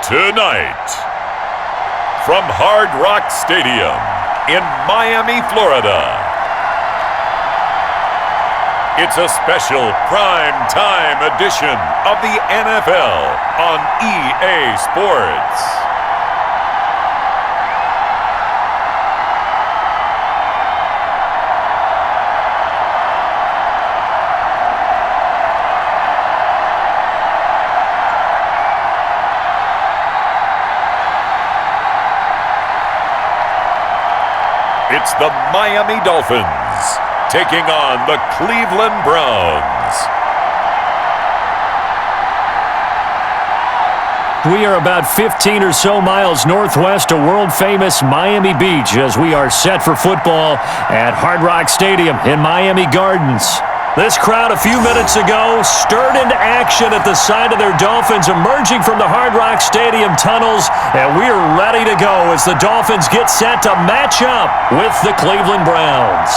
Tonight, from Hard Rock Stadium in Miami, Florida, it's a special prime-time edition of the NFL on EA Sports. It's the Miami Dolphins taking on the Cleveland Browns. We are about 15 or so miles northwest of world-famous Miami Beach as we are set for football at Hard Rock Stadium in Miami Gardens. This crowd a few minutes ago stirred into action at the side of their Dolphins emerging from the Hard Rock Stadium tunnels, and we are ready to go as the Dolphins get set to match up with the Cleveland Browns.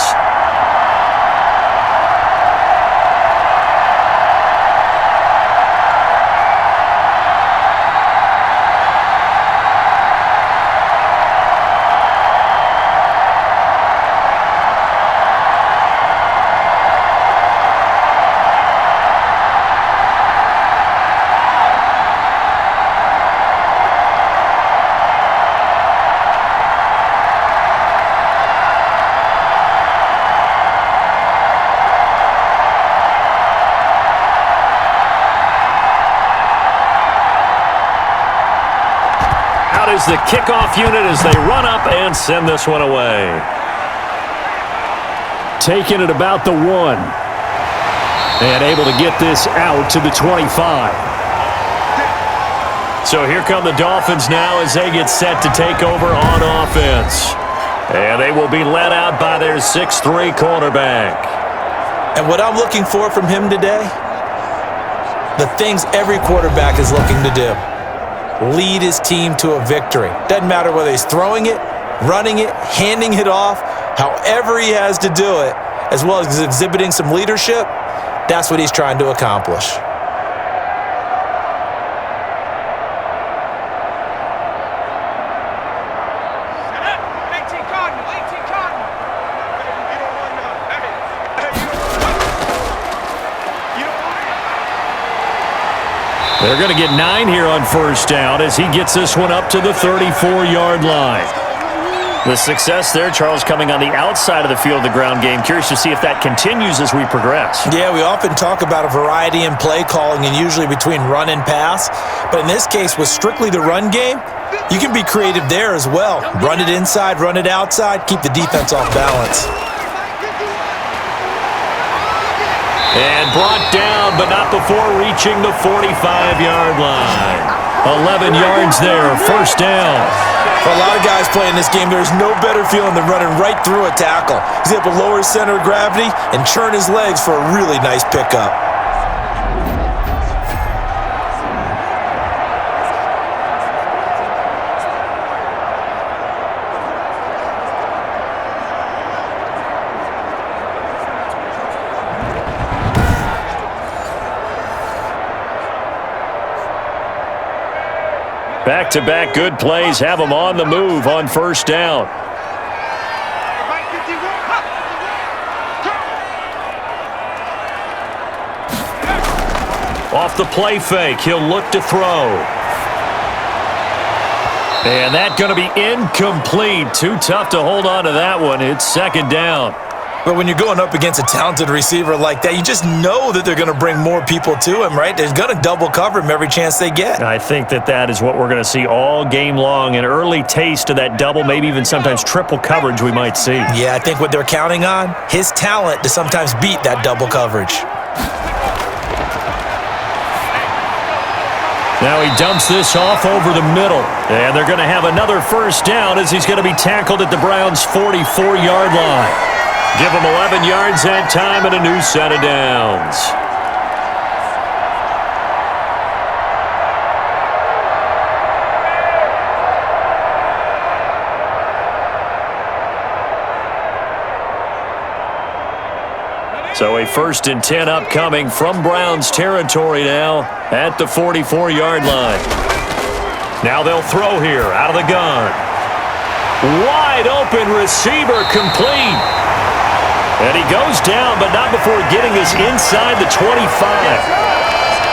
Is the kickoff unit as they run up and send this one away. Taking it about the 1. And able to get this out to the 25. So here come the Dolphins now as they get set to take over on offense. And they will be led out by their 6'3" quarterback. And what I'm looking for from him today, the things every quarterback is looking to do. Lead his team to a victory. Doesn't matter whether he's throwing it, running it, handing it off, however he has to do it, as well as exhibiting some leadership, that's what he's trying to accomplish. They're going to get 9 here on first down as he gets this one up to the 34-yard line. The success there, Charles, coming on the outside of the field of the ground game. Curious to see if that continues as we progress. Yeah, we often talk about a variety in play calling and usually between run and pass. But in this case, with strictly the run game, you can be creative there as well. Run it inside, run it outside, keep the defense off balance. And brought down, but not before reaching the 45-yard line. 11 yards there, first down. For a lot of guys playing this game, there's no better feeling than running right through a tackle. He's able to lower his center of gravity and churn his legs for a really nice pickup. Back-to-back good plays have them on the move on first down. Off the play fake, he'll look to throw. And that's going to be incomplete. Too tough to hold on to that one. It's second down. But when you're going up against a talented receiver like that, you just know that they're going to bring more people to him, right? They're going to double cover him every chance they get. I think that is what we're going to see all game long. An early taste of that double, maybe even sometimes triple coverage we might see. Yeah, I think what they're counting on, his talent to sometimes beat that double coverage. Now he dumps this off over the middle. And they're going to have another first down as he's going to be tackled at the Browns' 44-yard line. Give him 11 yards that time and a new set of downs. So a 1st and 10 upcoming from Browns territory now at the 44-yard line. Now they'll throw here out of the gun. Wide open receiver complete. And he goes down, but not before getting us inside the 25.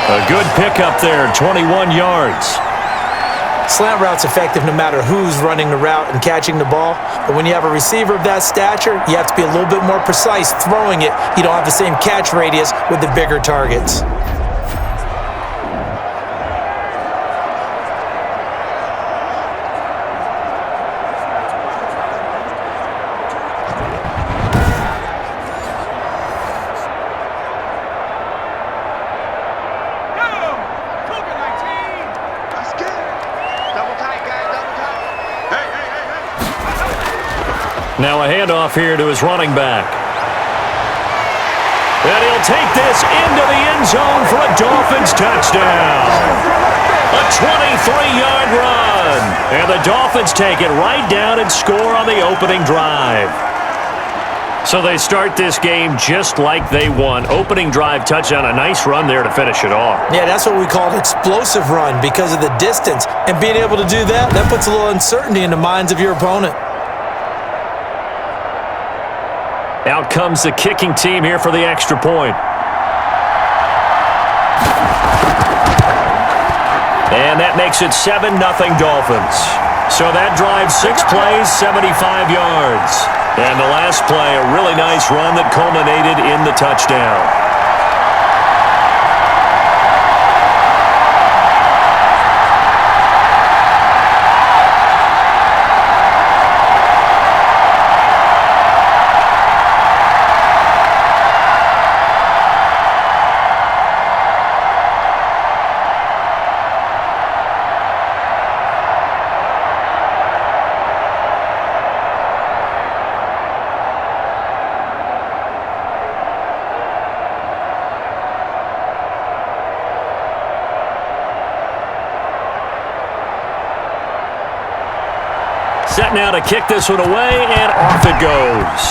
A good pickup there, 21 yards. Slant route's effective no matter who's running the route and catching the ball. But when you have a receiver of that stature, you have to be a little bit more precise throwing it. You don't have the same catch radius with the bigger targets. Now a handoff here to his running back. And he'll take this into the end zone for a Dolphins touchdown. A 23-yard run. And the Dolphins take it right down and score on the opening drive. So they start this game just like they won. Opening drive touchdown, a nice run there to finish it off. Yeah, that's what we call an explosive run because of the distance. And being able to do that, that puts a little uncertainty in the minds of your opponent. Out comes the kicking team here for the extra point. And that makes it 7-0 Dolphins. So that drives 6 plays, 75 yards. And the last play, a really nice run that culminated in the touchdown. Set now to kick this one away, and off it goes.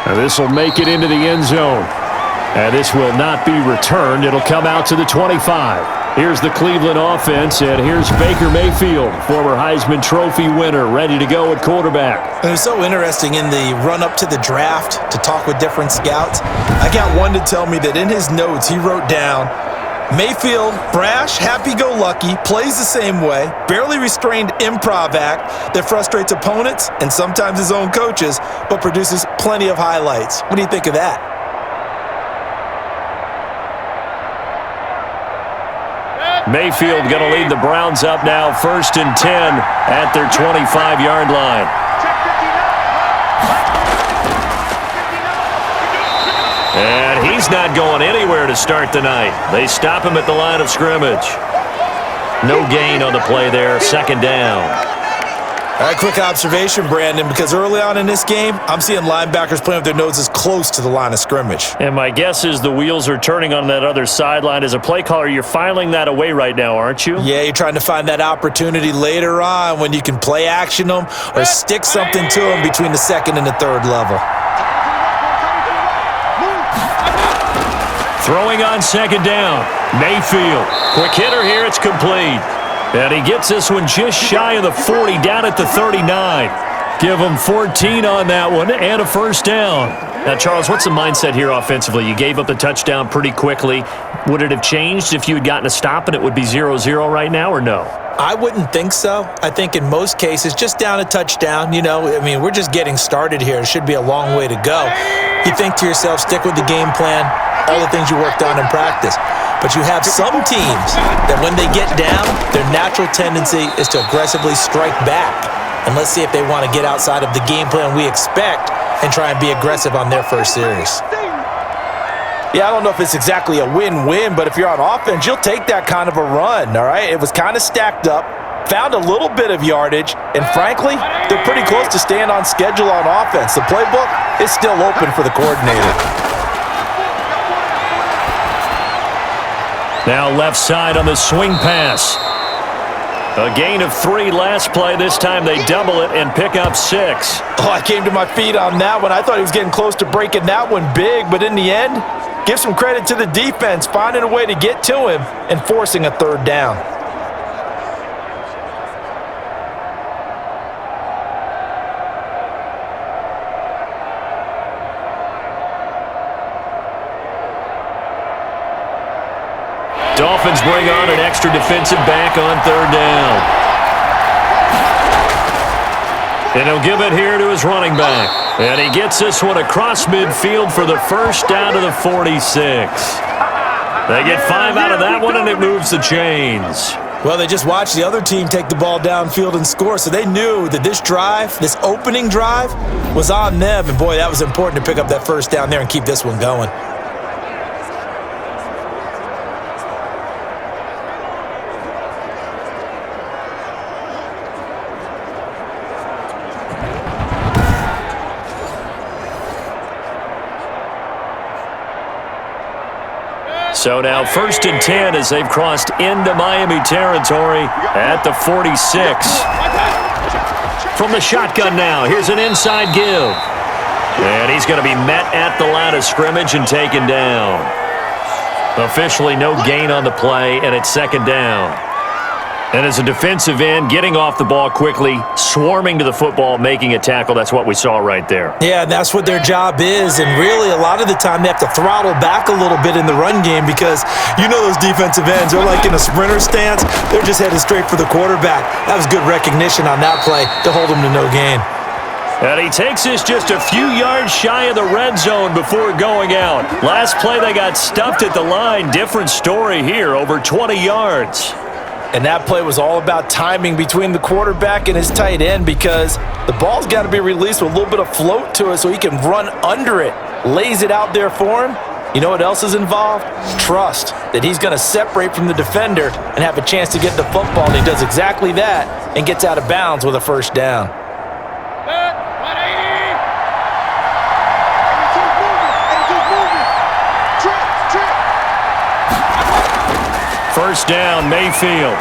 Now this will make it into the end zone. And this will not be returned. It'll come out to the 25. Here's the Cleveland offense, and here's Baker Mayfield, former Heisman Trophy winner, ready to go at quarterback. It was so interesting in the run-up to the draft to talk with different scouts. I got one to tell me that in his notes he wrote down, Mayfield, brash, happy-go-lucky, plays the same way, barely restrained improv act that frustrates opponents and sometimes his own coaches, but produces plenty of highlights. What do you think of that? Mayfield going to lead the Browns up now, 1st and 10 at their 25-yard line. And he's not going anywhere to start the night. They stop him at the line of scrimmage. No gain on the play there, 2nd down. All right, quick observation, Brandon, because early on in this game, I'm seeing linebackers playing with their noses close to the line of scrimmage. And my guess is the wheels are turning on that other sideline. As a play caller, you're filing that away right now, aren't you? Yeah, you're trying to find that opportunity later on when you can play action them or stick something to them between the 2nd and the 3rd level. Throwing on 2nd down, Mayfield. Quick hitter here, it's complete. And he gets this one just shy of the 40, down at the 39. Give him 14 on that one and a 1st down. Now, Charles, what's the mindset here offensively? You gave up the touchdown pretty quickly. Would it have changed if you had gotten a stop and it would be 0-0 right now, or no? I wouldn't think so. I think in most cases, just down a touchdown, we're just getting started here. It should be a long way to go. You think to yourself, stick with the game plan, all the things you worked on in practice. But you have some teams that when they get down, their natural tendency is to aggressively strike back. And let's see if they want to get outside of the game plan we expect and try and be aggressive on their first series. Yeah, I don't know if it's exactly a win-win, but if you're on offense, you'll take that kind of a run, all right? It was kind of stacked up, found a little bit of yardage, and frankly, they're pretty close to staying on schedule on offense. The playbook is still open for the coordinator. Now left side on the swing pass. A gain of 3 last play. This time they double it and pick up 6. Oh, I came to my feet on that one. I thought he was getting close to breaking that one big, but in the end, give some credit to the defense, finding a way to get to him and forcing a third down. Dolphins bring on an extra defensive back on third down. And he'll give it here to his running back. And he gets this one across midfield for the first down to the 46. They get 5 out of that one, and it moves the chains. Well, they just watched the other team take the ball downfield and score, so they knew that this drive, this opening drive, was on them. And, boy, that was important to pick up that first down there and keep this one going. So now 1st and 10 as they've crossed into Miami territory at the 46. From the shotgun now, here's an inside give. And he's going to be met at the line of scrimmage and taken down. Officially no gain on the play, and it's 2nd down. And as a defensive end, getting off the ball quickly, swarming to the football, making a tackle, that's what we saw right there. Yeah, and that's what their job is. And really, a lot of the time, they have to throttle back a little bit in the run game because you know those defensive ends, they're like in a sprinter stance. They're just headed straight for the quarterback. That was good recognition on that play to hold them to no gain. And he takes this just a few yards shy of the red zone before going out. Last play, they got stuffed at the line. Different story here, over 20 yards. And that play was all about timing between the quarterback and his tight end because the ball's got to be released with a little bit of float to it so he can run under it. Lays it out there for him. You know what else is involved? Trust that he's going to separate from the defender and have a chance to get the football. And he does exactly that and gets out of bounds with a first down. First down, Mayfield.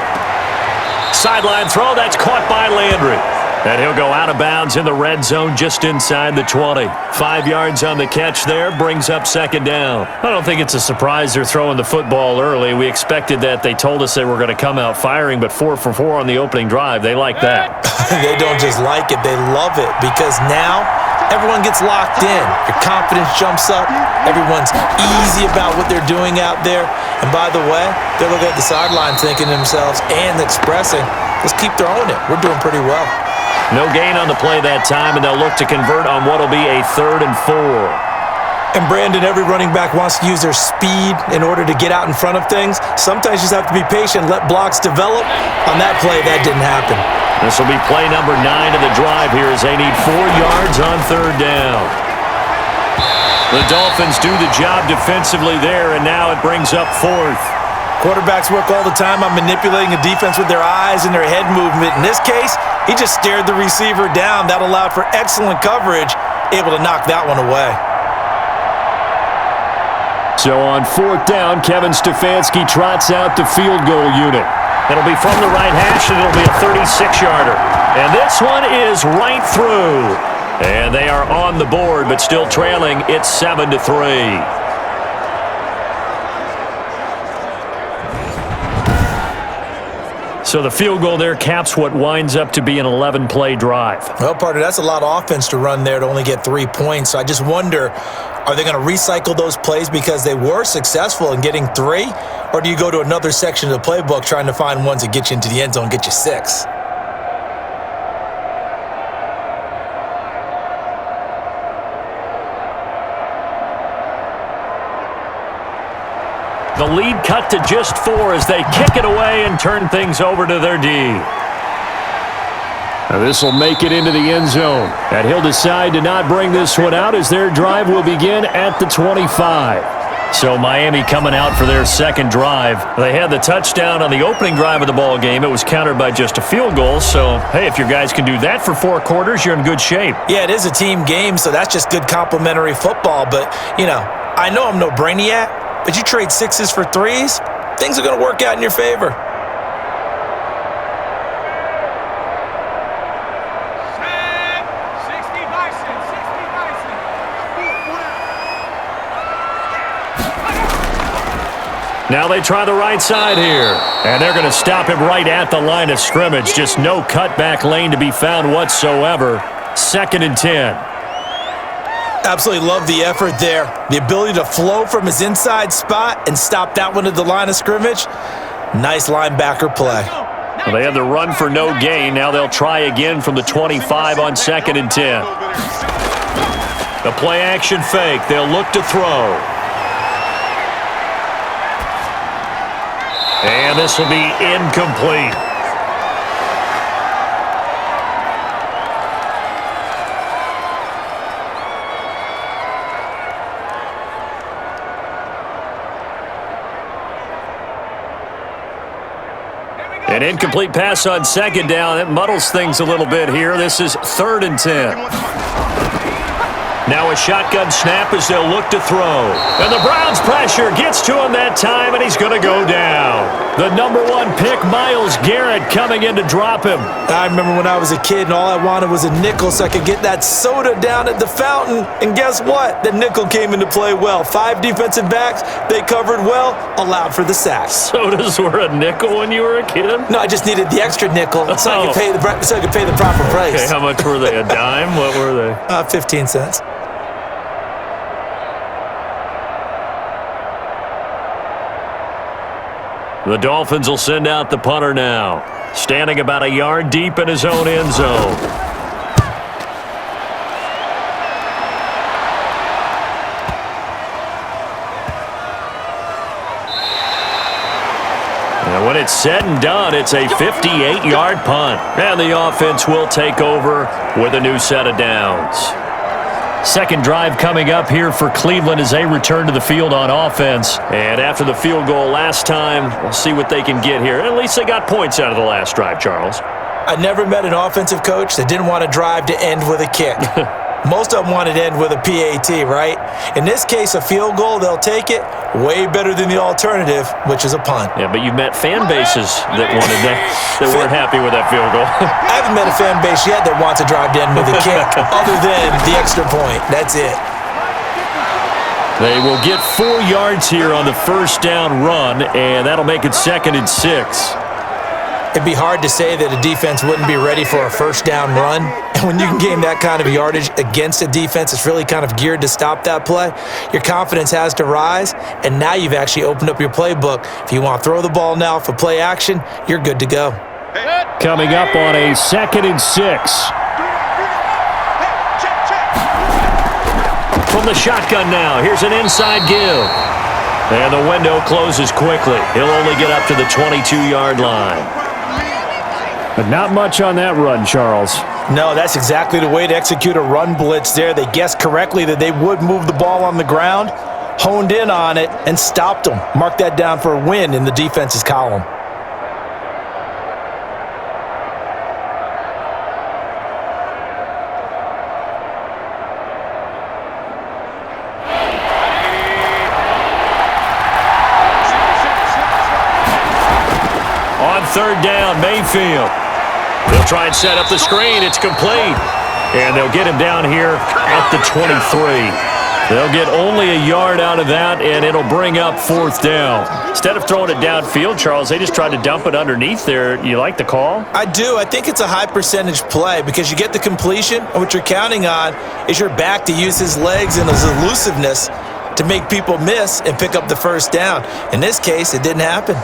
Sideline throw, that's caught by Landry. And he'll go out of bounds in the red zone just inside the 20. 5 yards on the catch there, brings up 2nd down. I don't think it's a surprise they're throwing the football early. We expected that. They told us they were going to come out firing, but 4 for 4 on the opening drive. They like that. They don't just like it, they love it because now everyone gets locked in. Your confidence jumps up. Everyone's easy about what they're doing out there. And by the way, they're looking at the sideline thinking to themselves and expressing, let's keep throwing it. We're doing pretty well. No gain on the play that time, and they'll look to convert on what will be a 3rd and 4. And Brandon, every running back wants to use their speed in order to get out in front of things. Sometimes you just have to be patient, let blocks develop. On that play, that didn't happen. This will be play number 9 of the drive here as they need 4 yards on 3rd down. The Dolphins do the job defensively there, and now it brings up 4th. Quarterbacks work all the time on manipulating a defense with their eyes and their head movement. In this case, he just stared the receiver down. That allowed for excellent coverage, able to knock that one away. So on 4th down, Kevin Stefanski trots out the field goal unit. It'll be from the right hash, and it'll be a 36-yarder. And this one is right through. And they are on the board, but still trailing. It's 7-3. So the field goal there caps what winds up to be an 11-play drive. Well, partner, that's a lot of offense to run there to only get 3 points. So I just wonder, are they going to recycle those plays because they were successful in getting 3? Or do you go to another section of the playbook trying to find ones that get you into the end zone and get you 6? The lead cut to just 4 as they kick it away and turn things over to their D. Now this will make it into the end zone. And he'll decide to not bring this one out as their drive will begin at the 25. So Miami coming out for their 2nd drive. They had the touchdown on the opening drive of the ball game. It was countered by just a field goal. So, hey, if your guys can do that for 4 quarters, you're in good shape. Yeah, it is a team game, so that's just good complimentary football. But, you know, I know I'm no brainiac. But you trade 6s for 3s, things are going to work out in your favor. Now they try the right side here. And they're going to stop him right at the line of scrimmage. Just no cutback lane to be found whatsoever. 2nd and 10. Absolutely love the effort there. The ability to flow from his inside spot and stop that one at the line of scrimmage. Nice linebacker play. Well, they had the run for no gain. Now they'll try again from the 25 on 2nd and 10. The play action fake. They'll look to throw. And this will be incomplete. An incomplete pass on 2nd down. It muddles things a little bit here. This is 3rd and 10. Now a shotgun snap as they'll look to throw. And the Browns pressure gets to him that time, and he's going to go down. The number 1 pick, Myles Garrett, coming in to drop him. I remember when I was a kid and all I wanted was a nickel so I could get that soda down at the fountain. And guess what? The nickel came into play well. 5 defensive backs, they covered well, allowed for the sacks. Sodas were a nickel when you were a kid? No, I just needed the extra nickel so I could pay the proper price. Okay, how much were they? A dime? What were they? 15 cents. The Dolphins will send out the punter now. Standing about a yard deep in his own end zone. And when it's said and done, it's a 58-yard punt. And the offense will take over with a new set of downs. Second drive coming up here for Cleveland as they return to the field on offense. And after the field goal last time, we'll see what they can get here. At least they got points out of the last drive, Charles. I never met an offensive coach that didn't want to drive to end with a kick. Most of them wanted to end with a PAT, right? In this case, a field goal, they'll take it. Way better than the alternative, which is a punt. Yeah, but you've met fan bases that wanted that weren't happy with that field goal. I haven't met a fan base yet that wants to drive to end with a kick other than the extra point. That's it. They will get 4 yards here on the first down run, and that'll make it 2nd and 6. It'd be hard to say that a defense wouldn't be ready for a first down run. And when you can gain that kind of yardage against a defense that's really kind of geared to stop that play, your confidence has to rise, and now you've actually opened up your playbook. If you want to throw the ball now for play action, you're good to go. Coming up on a 2nd and 6. From the shotgun now, here's an inside give. And the window closes quickly. He'll only get up to the 22-yard line. But not much on that run, Charles. No, that's exactly the way to execute a run blitz there. They guessed correctly that they would move the ball on the ground, honed in on it, and stopped them. Mark that down for a win in the defense's column. On 3rd down, Mayfield. They'll try and set up the screen. It's complete. And they'll get him down here at the 23. They'll get only a yard out of that, and it'll bring up 4th down. Instead of throwing it downfield, Charles, they just tried to dump it underneath there. You like the call? I do. I think it's a high percentage play because you get the completion, and what you're counting on is your back to use his legs and his elusiveness to make people miss and pick up the first down. In this case, it didn't happen.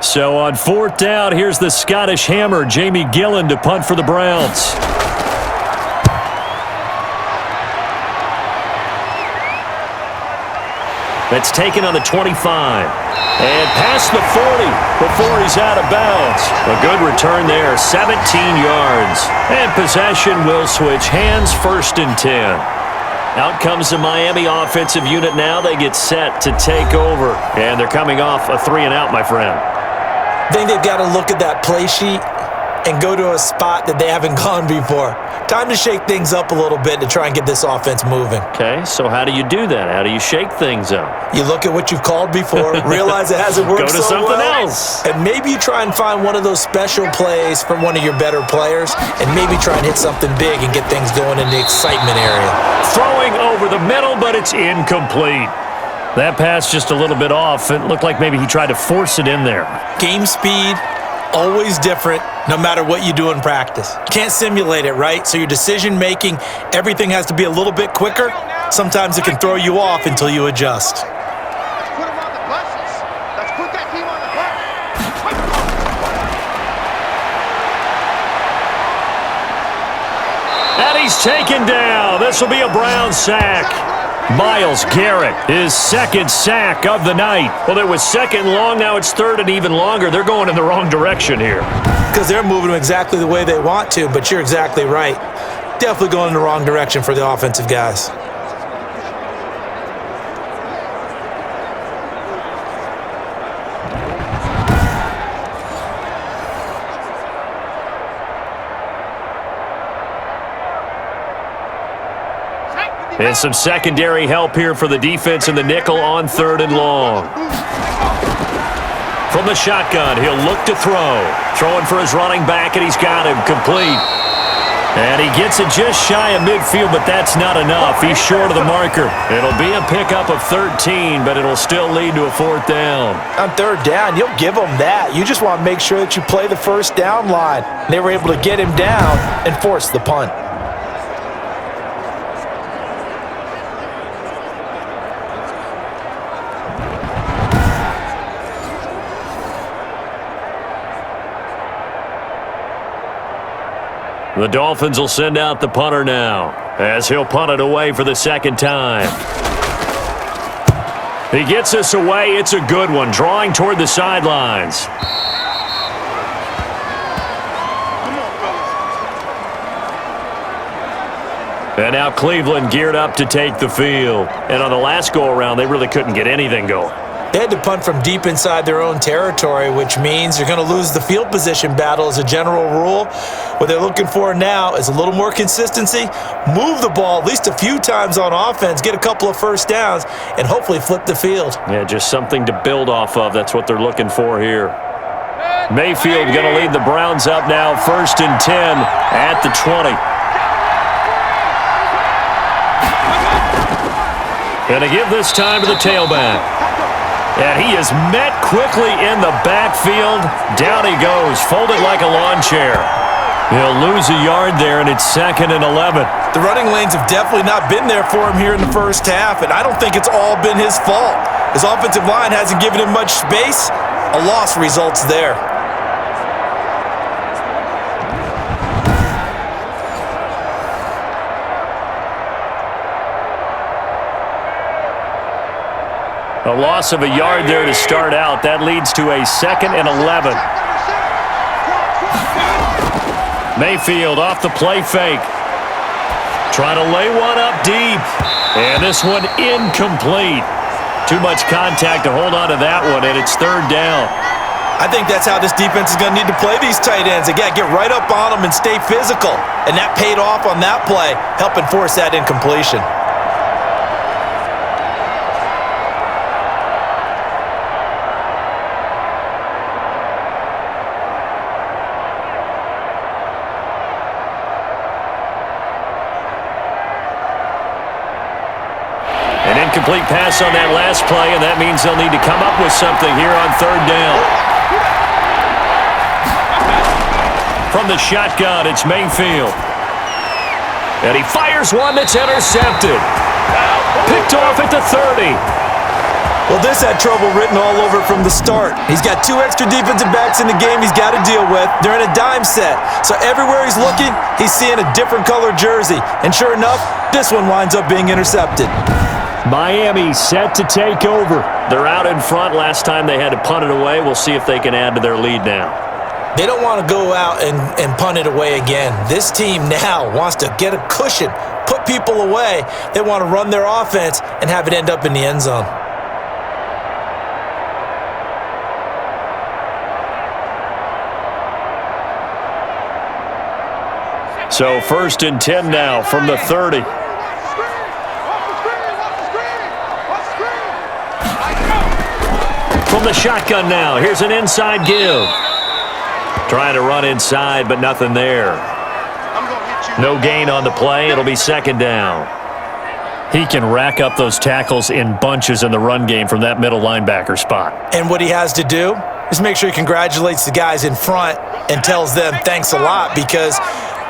So on 4th down, here's the Scottish Hammer, Jamie Gillan, to punt for the Browns. That's taken on the 25. And past the 40 before he's out of bounds. A good return there, 17 yards. And possession will switch hands, 1st and 10. Out comes the Miami offensive unit now. They get set to take over. And they're coming off a 3-and-out, my friend. I think they've got to look at that play sheet and go to a spot that they haven't gone before. Time to shake things up a little bit to try and get this offense moving. Okay, so how do you do that? How do you shake things up? You look at what you've called before, realize it hasn't worked Go to so something well, else. and maybe you try and find one of those special plays from one of your better players, and maybe try and hit something big and get things going in the excitement area. Throwing over the middle, but it's incomplete. That pass just a little bit off. It looked like maybe he tried to force it in there. Game speed, always different, no matter what you do in practice. Can't simulate it, right? So your decision-making, everything has to be a little bit quicker. Sometimes it can throw you off until you adjust. Let's put them on the buses. Let's put that team on the bus. And he's taken down. This will be a Brown sack. Myles Garrett, his second sack of the night. Well, it was second long. Now it's third and even longer. They're going in the wrong direction here. Because they're moving them exactly the way they want to, but you're exactly right. Definitely going in the wrong direction for the offensive guys. And some secondary help here for the defense in the nickel on third and long. From the shotgun, he'll look to throw. Throwing for his running back, and he's got him complete. And he gets it just shy of midfield, but that's not enough. He's short of the marker. It'll be a pickup of 13, but it'll still lead to a fourth down. On third down, you'll give them that. You just want to make sure that you play the first down line. They were able to get him down and force the punt. The Dolphins will send out the punter now, as he'll punt it away for the second time. He gets this away. It's a good one, drawing toward the sidelines. And now Cleveland geared up to take the field. And on the last go-around, they really couldn't get anything going. They had to punt from deep inside their own territory, which means you're going to lose the field position battle as a general rule. What they're looking for now is a little more consistency, move the ball at least a few times on offense, get a couple of first downs, and hopefully flip the field. Yeah, just something to build off of. That's what they're looking for here. Mayfield going to lead the Browns up now, 1st and 10 at the 20. Going to give this time to the tailback. And he is met quickly in the backfield. Down he goes, folded like a lawn chair. He'll lose a yard there, and it's 2nd and 11. The running lanes have definitely not been there for him here in the first half, and I don't think it's all been his fault. His offensive line hasn't given him much space. A loss results there. A loss of a yard there to start out. That leads to a 2nd and 11. Mayfield off the play fake. Trying to lay one up deep. And this one incomplete. Too much contact to hold on to that one, and it's 3rd down. I think that's how this defense is going to need to play these tight ends. They got to get right up on them and stay physical. And that paid off on that play, helping force that incompletion. An incomplete pass on that last play, and that means they'll need to come up with something here on 3rd down. From the shotgun, it's Mayfield. And he fires one that's intercepted. Picked off at the 30. Well, this had trouble written all over from the start. He's got 2 extra defensive backs in the game he's got to deal with. They're in a dime set. So everywhere he's looking, he's seeing a different color jersey. And sure enough, this one winds up being intercepted. Miami set to take over. They're out in front. Last time they had to punt it away. We'll see if they can add to their lead now. They don't want to go out and punt it away again. This team now wants to get a cushion, put people away. They want to run their offense and have it end up in the end zone. So 1st and 10 now from the 30. From the shotgun now, here's an inside give. Trying to run inside, but nothing there. No gain on the play. It'll be 2nd down. He can rack up those tackles in bunches in the run game from that middle linebacker spot. And what he has to do is make sure he congratulates the guys in front and tells them thanks a lot, because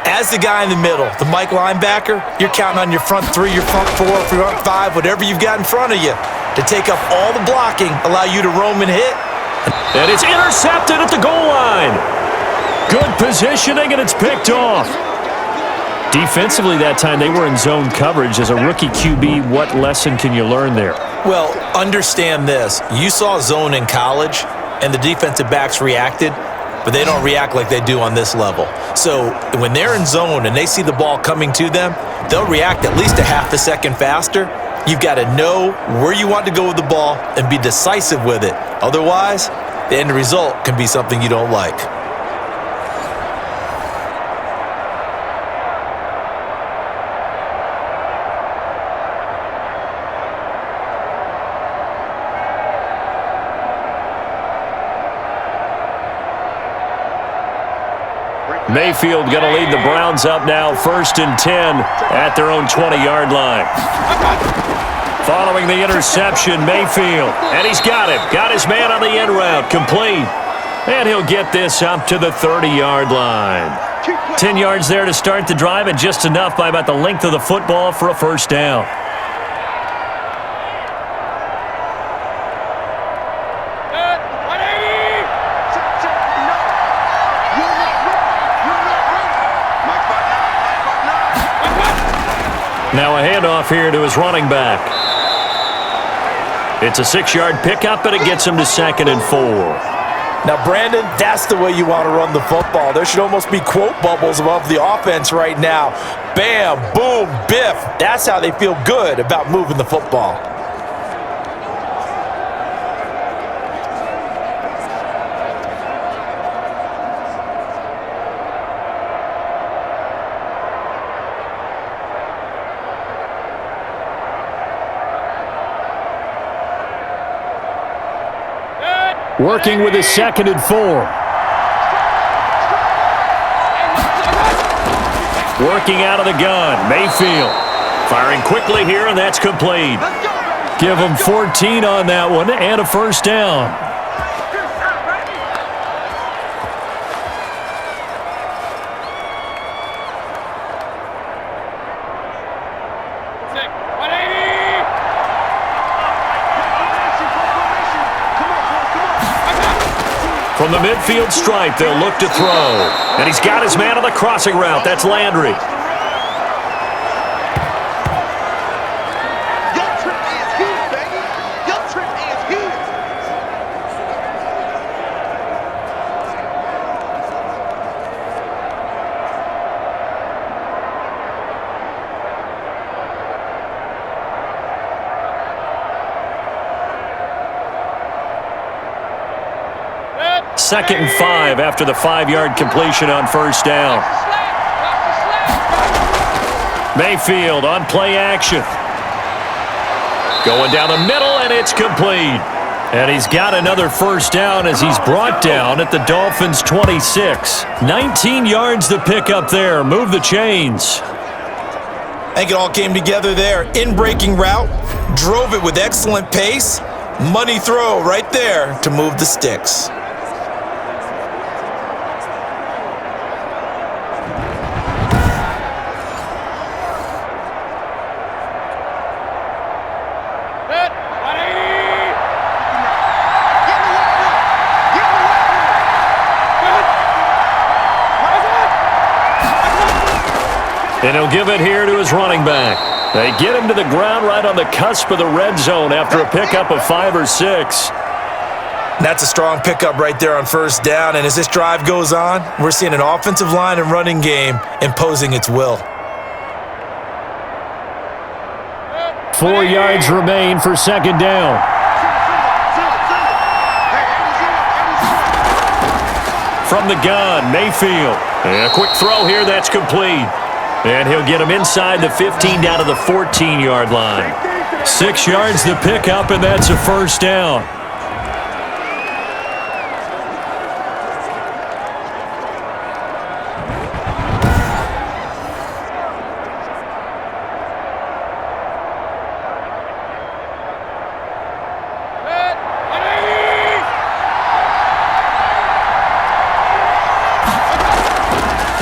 as the guy in the middle, the Mike linebacker, you're counting on your front 3, your front 4, front 5, whatever you've got in front of you to take up all the blocking, allow you to roam and hit. And it's intercepted at the goal line. Good positioning, and it's picked off. Defensively that time, they were in zone coverage. As a rookie QB, what lesson can you learn there? Well, understand this. You saw zone in college, and the defensive backs reacted, but they don't react like they do on this level. So when they're in zone and they see the ball coming to them, they'll react at least a half a second faster. You've got to know where you want to go with the ball and be decisive with it. Otherwise, the end result can be something you don't like. Mayfield going to lead the Browns up now, 1st and 10 at their own 20-yard line. Following the interception, Mayfield, and he's got it. Got his man on the end route, complete. And he'll get this up to the 30-yard line. 10 yards there to start the drive, and just enough by about the length of the football for a 1st down. Now a handoff here to his running back. It's a 6-yard pickup, and it gets him to 2nd and 4. Now, Brandon, that's the way you want to run the football. There should almost be quote bubbles above the offense right now. Bam, boom, biff. That's how they feel good about moving the football. Working with his 2nd and 4. Working out of the gun, Mayfield. Firing quickly here, and that's complete. Give him 14 on that one, and a 1st down. From the midfield stripe, they'll look to throw. And he's got his man on the crossing route. That's Landry. Your trip is here, baby. Your trip is here. Second and 5 after the 5-yard completion on 1st down. Mayfield on play action. Going down the middle, and it's complete. And he's got another 1st down as he's brought down at the Dolphins' 26. 19 yards to pick up there. Move the chains. I think it all came together there. In-breaking route, drove it with excellent pace. Money throw right there to move the sticks. And he'll give it here to his running back. They get him to the ground right on the cusp of the red zone after a pickup of 5 or 6. That's a strong pickup right there on 1st down. And as this drive goes on, we're seeing an offensive line and running game imposing its will. 4 yards remain for 2nd down. from the gun, Mayfield. And a quick throw here that's complete. And he'll get him inside the 15 down to the 14-yard line. 6 yards to pick up, and that's a first down.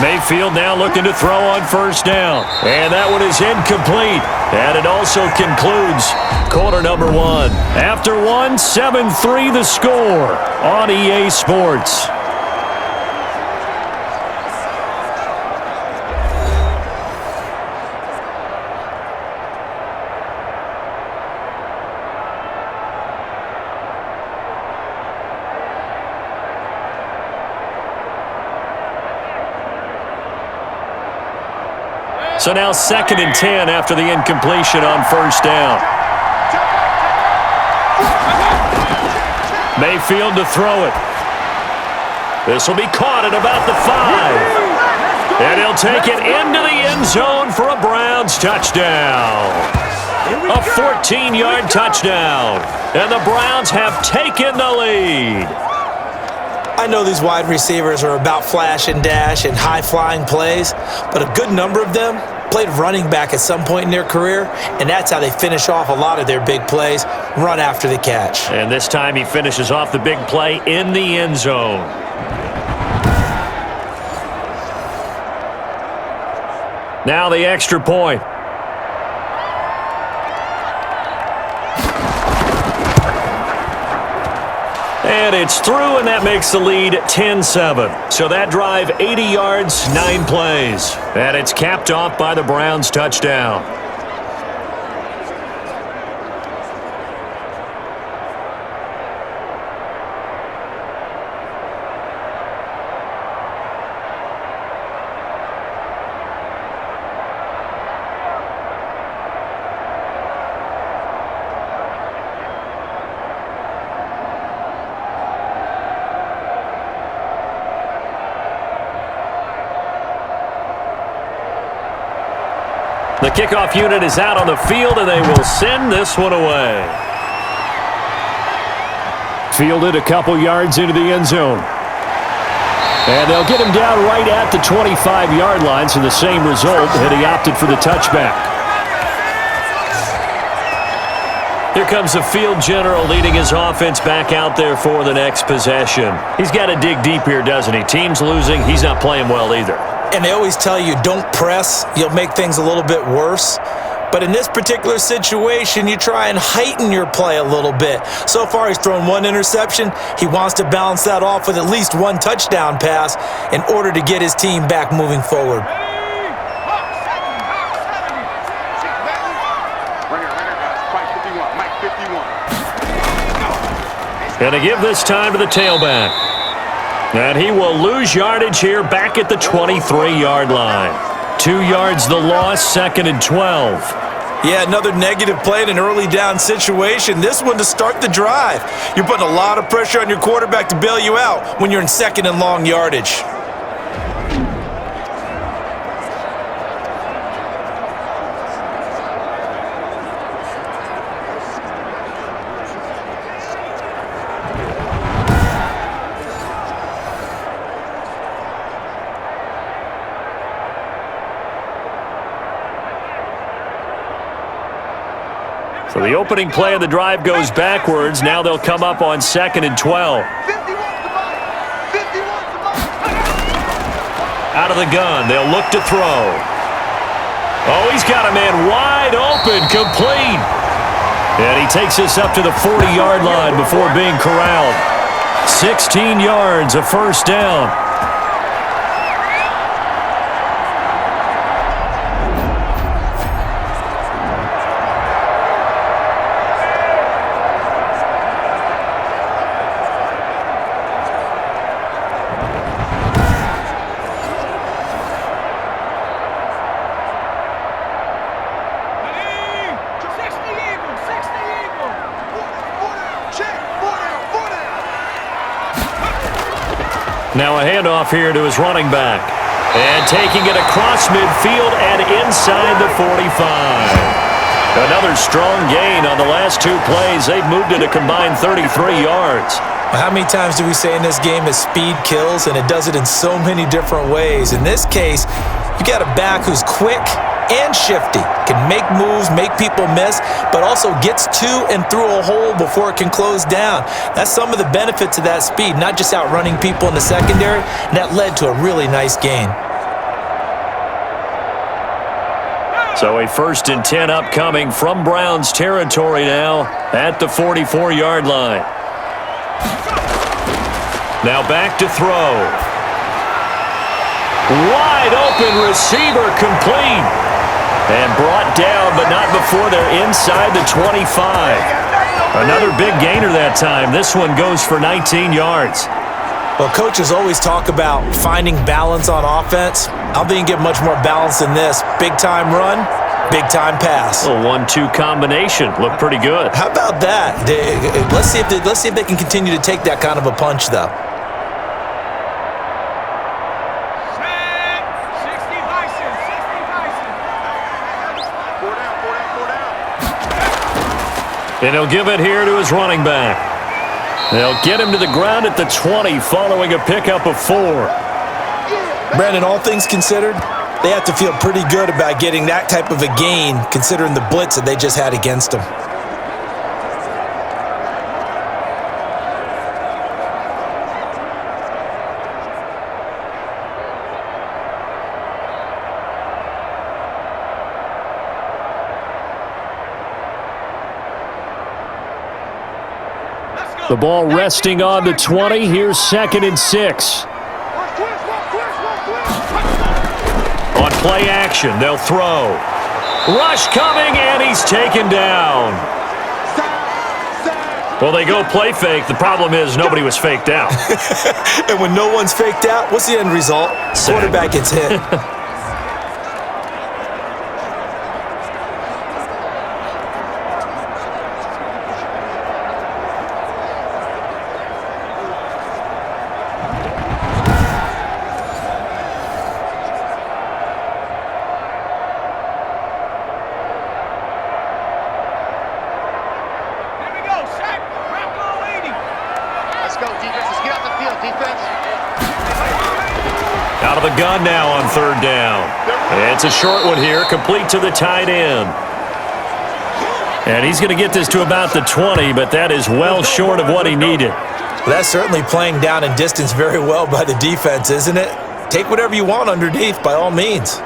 Mayfield now looking to throw on first down. And that one is incomplete. And it also concludes quarter number 1. After 1, 7-3 the score on EA Sports. So now 2nd and 10 after the incompletion on first down. Mayfield to throw it. This will be caught at about the 5. And he'll take it into the end zone for a Browns touchdown. A 14-yard touchdown. And the Browns have taken the lead. I know these wide receivers are about flash and dash and high-flying plays, but a good number of them played running back at some point in their career, and that's how they finish off a lot of their big plays, run after the catch. And this time he finishes off the big play in the end zone. Now the extra point. And it's through, and that makes the lead 10-7. So that drive, 80 yards, 9 plays. And it's capped off by the Browns' touchdown. The kickoff unit is out on the field, and they will send this one away. Fielded a couple yards into the end zone. And they'll get him down right at the 25-yard line, so the same result, and he opted for the touchback. Here comes the field general leading his offense back out there for the next possession. He's got to dig deep here, doesn't he? Team's losing. He's not playing well either. And they always tell you, don't press. You'll make things a little bit worse. But in this particular situation, you try and heighten your play a little bit. So far, he's thrown 1 interception. He wants to balance that off with at least 1 touchdown pass in order to get his team back moving forward. Going to give this time to the tailback. And he will lose yardage here back at the 23-yard line. 2 yards the loss, 2nd and 12. Yeah, another negative play in an early down situation. This one to start the drive. You're putting a lot of pressure on your quarterback to bail you out when you're in 2nd and long yardage. So the opening play of the drive goes backwards. Now they'll come up on 2nd and 12. Out of the gun, they'll look to throw. Oh, he's got a man wide open, complete. And he takes this up to the 40-yard line before being corralled. 16 yards, a first down. Now a handoff here to his running back. And taking it across midfield and inside the 45. Another strong gain on the last two plays. They've moved it a combined 33 yards. How many times do we say in this game that speed kills, and it does it in so many different ways? In this case, you got a back who's quick and shifty, can make moves, make people miss, but also gets to and through a hole before it can close down. That's some of the benefits of that speed, not just outrunning people in the secondary, and that led to a really nice gain. So a 1st and 10 upcoming from Browns territory now at the 44-yard line. Now back to throw. Wide open receiver complete. And brought down, but not before they're inside the 25. Another big gainer that time. This one goes for 19 yards. Well, coaches always talk about finding balance on offense. I don't think you get much more balance than this. Big-time run, big-time pass. A 1-2 combination. Looked pretty good. How about that? Let's see if they can continue to take that kind of a punch, though. And he'll give it here to his running back. They'll get him to the ground at the 20 following a pickup of 4. Brandon, all things considered, they have to feel pretty good about getting that type of a gain considering the blitz that they just had against them. The ball resting on the 20. Here's 2nd and 6. On play action, they'll throw. Rush coming, and he's taken down. Well, they go play fake. The problem is nobody was faked out. And when no one's faked out, what's the end result? Quarterback gets hit. Out of the gun now on 3rd down. It's a short one here, complete to the tight end. And he's going to get this to about the 20, but that is well short of what he needed. Well, that's certainly playing down and distance very well by the defense, isn't it? Take whatever you want underneath, by all means.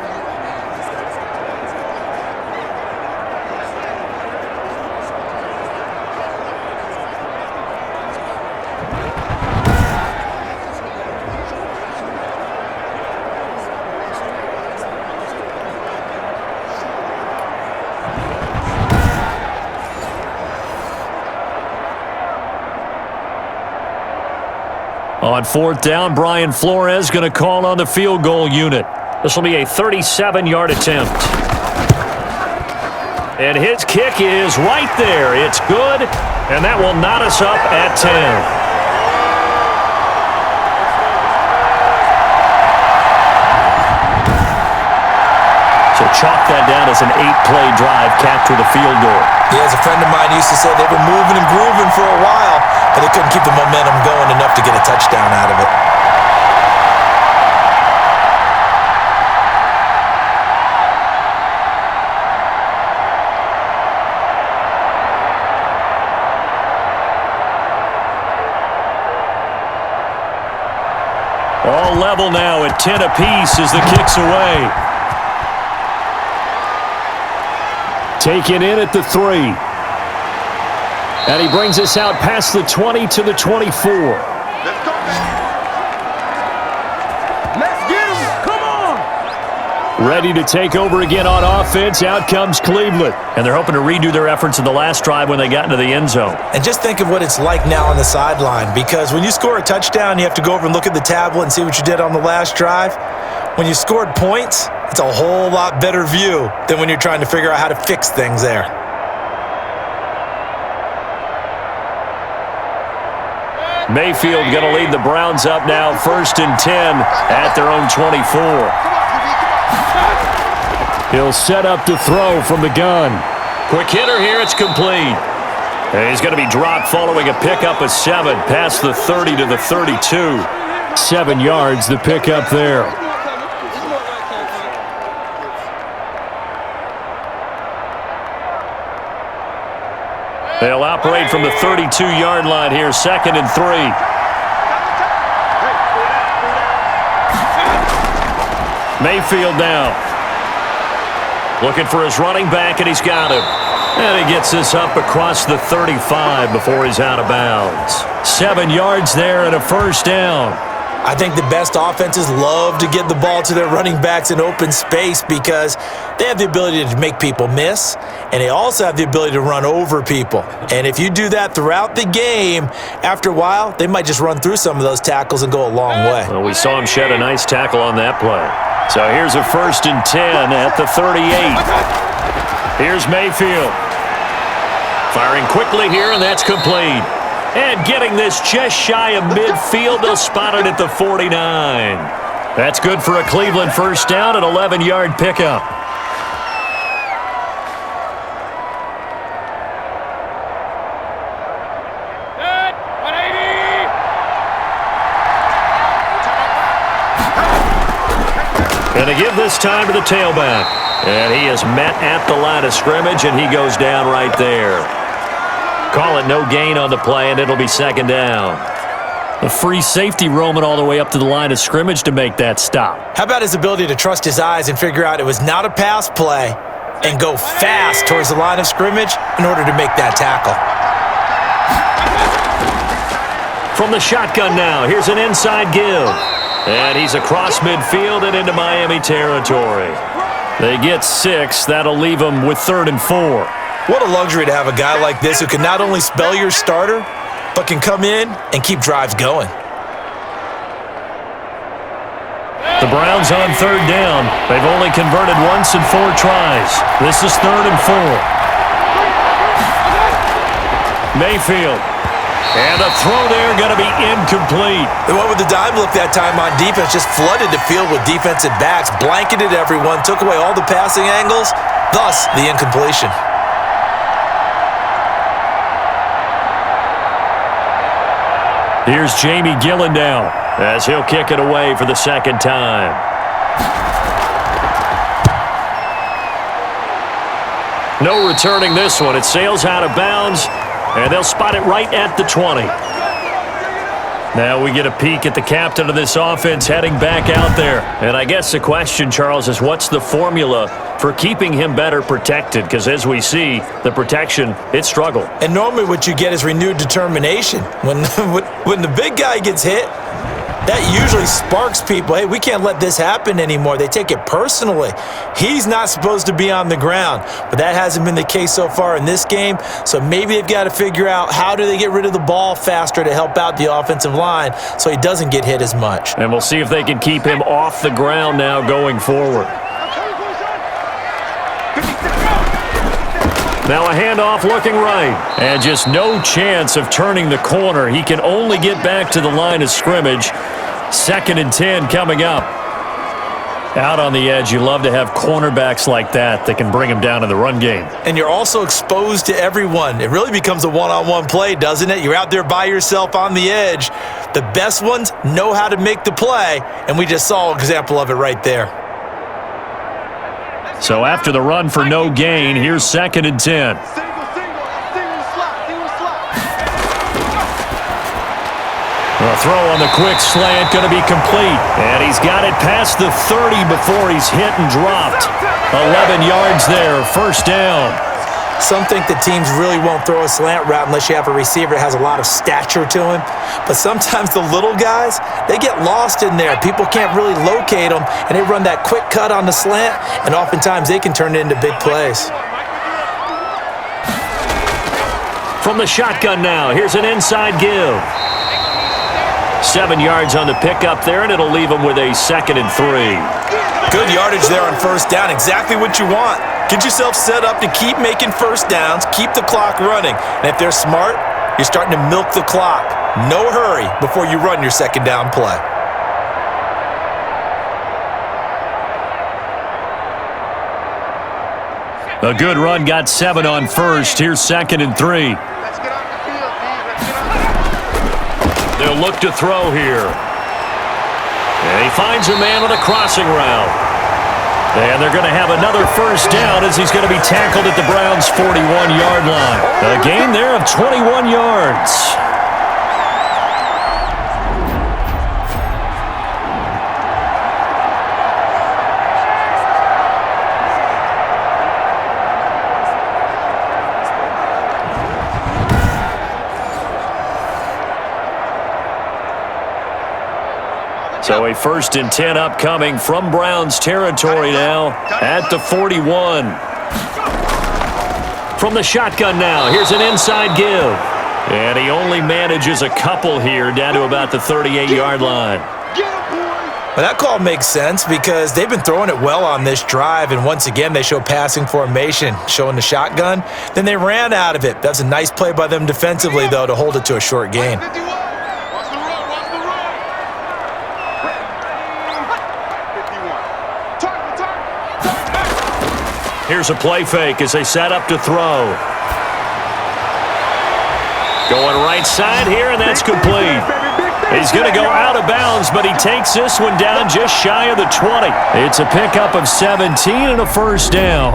On 4th down, Brian Flores going to call on the field goal unit. This will be a 37-yard attempt. And his kick is right there. It's good, and that will knot us up at 10. So chalk that down as an 8-play drive capped with a field goal. Yeah, as a friend of mine used to say, they've been moving and grooving for a while, but they couldn't keep the momentum going enough to get a touchdown out of it. All level now at 10 apiece as the kick's away. Taken in at the 3. And he brings us out past the 20 to the 24. Let's go, man. Let's get him. Come on. Ready to take over again on offense. Out comes Cleveland. And they're hoping to redo their efforts in the last drive when they got into the end zone. And just think of what it's like now on the sideline, because when you score a touchdown, you have to go over and look at the tablet and see what you did on the last drive. When you scored points, it's a whole lot better view than when you're trying to figure out how to fix things there. Mayfield going to lead the Browns up now, 1st and 10 at their own 24. He'll set up to throw from the gun. Quick hitter here, it's complete. And he's going to be dropped following a pickup of 7 past the 30 to the 32. 7 yards, the pickup there. They'll operate from the 32-yard line here, 2nd and 3. Mayfield now. Looking for his running back, and he's got him. And he gets this up across the 35 before he's out of bounds. 7 yards there and a 1st down. I think the best offenses love to get the ball to their running backs in open space because they have the ability to make people miss, and they also have the ability to run over people. And if you do that throughout the game, after a while, they might just run through some of those tackles and go a long way. Well, we saw him shed a nice tackle on that play. So here's a 1st and 10 at the 38. Here's Mayfield. Firing quickly here, and that's complete. And getting this just shy of midfield, they'll spot it at the 49. That's good for a Cleveland 1st down, an 11-yard pickup. And to give this time to the tailback. And he is met at the line of scrimmage, and he goes down right there. Call it no gain on the play, and it'll be 2nd down. A free safety roaming all the way up to the line of scrimmage to make that stop. How about his ability to trust his eyes and figure out it was not a pass play and go fast towards the line of scrimmage in order to make that tackle? From the shotgun now, here's an inside give. And he's across midfield and into Miami territory. They get 6. That'll leave them with 3rd and 4. What a luxury to have a guy like this who can not only spell your starter, but can come in and keep drives going. The Browns on 3rd down. They've only converted once in 4 tries. This is 3rd and 4. Mayfield. And a throw there going to be incomplete. They went with the dime look that time on defense, just flooded the field with defensive backs, blanketed everyone, took away all the passing angles, thus the incompletion. Here's Jamie Gillen now as he'll kick it away for the 2nd time. No returning this one. It sails out of bounds, and they'll spot it right at the 20. Now we get a peek at the captain of this offense heading back out there. And I guess the question, Charles, is what's the formula for keeping him better protected? Because as we see, the protection, it struggled. And normally what you get is renewed determination. When the big guy gets hit, that usually sparks people. Hey, we can't let this happen anymore. They take it personally. He's not supposed to be on the ground, but that hasn't been the case so far in this game. So maybe they've got to figure out how do they get rid of the ball faster to help out the offensive line so he doesn't get hit as much. And we'll see if they can keep him off the ground now going forward. Now a handoff looking right. And just no chance of turning the corner. He can only get back to the line of scrimmage. 2nd and 10 coming up. Out on the edge, you love to have cornerbacks like that can bring him down in the run game. And you're also exposed to everyone. It really becomes a one-on-one play, doesn't it? You're out there by yourself on the edge. The best ones know how to make the play, and we just saw an example of it right there. So after the run for no gain, here's 2nd and 10. A throw on the quick slant going to be complete. And he's got it past the 30 before he's hit and dropped. 11 yards there, 1st down. Some think the teams really won't throw a slant route unless you have a receiver that has a lot of stature to him. But sometimes the little guys, they get lost in there. People can't really locate them, and they run that quick cut on the slant, and oftentimes they can turn it into big plays. From the shotgun now, here's an inside give. 7 yards on the pickup there, and it'll leave them with a 2nd and 3. Good yardage there on 1st down. Exactly what you want. Get yourself set up to keep making 1st downs, keep the clock running. And if they're smart, You're starting to milk the clock. No hurry before you run your second down play. A good run got 7 on first. Here's 2nd and 3. Let's get on the field, D. Let's get on the field. They'll look to throw here. And he finds a man on a crossing route. And they're going to have another first down as he's going to be tackled at the Browns' 41-yard line. A gain there of 21 yards. So a 1st and 10 upcoming from Browns territory now at the 41. From the shotgun now, here's an inside give. And he only manages a couple here down to about the 38-yard line. Well, that call makes sense because they've been throwing it well on this drive, and once again they show passing formation, showing the shotgun. Then they ran out of it. That's a nice play by them defensively, though, to hold it to a short gain. Here's a play fake as they set up to throw. Going right side here, and that's complete. He's going to go out of bounds, but he takes this one down just shy of the 20. It's a pickup of 17 and a first down.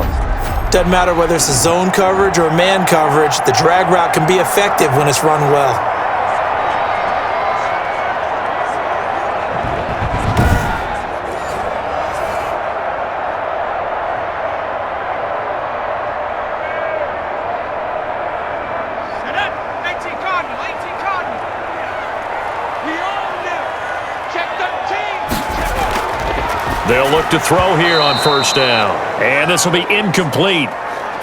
Doesn't matter whether it's a zone coverage or man coverage, the drag route can be effective when it's run well. They'll look to throw here on first down. And this will be incomplete.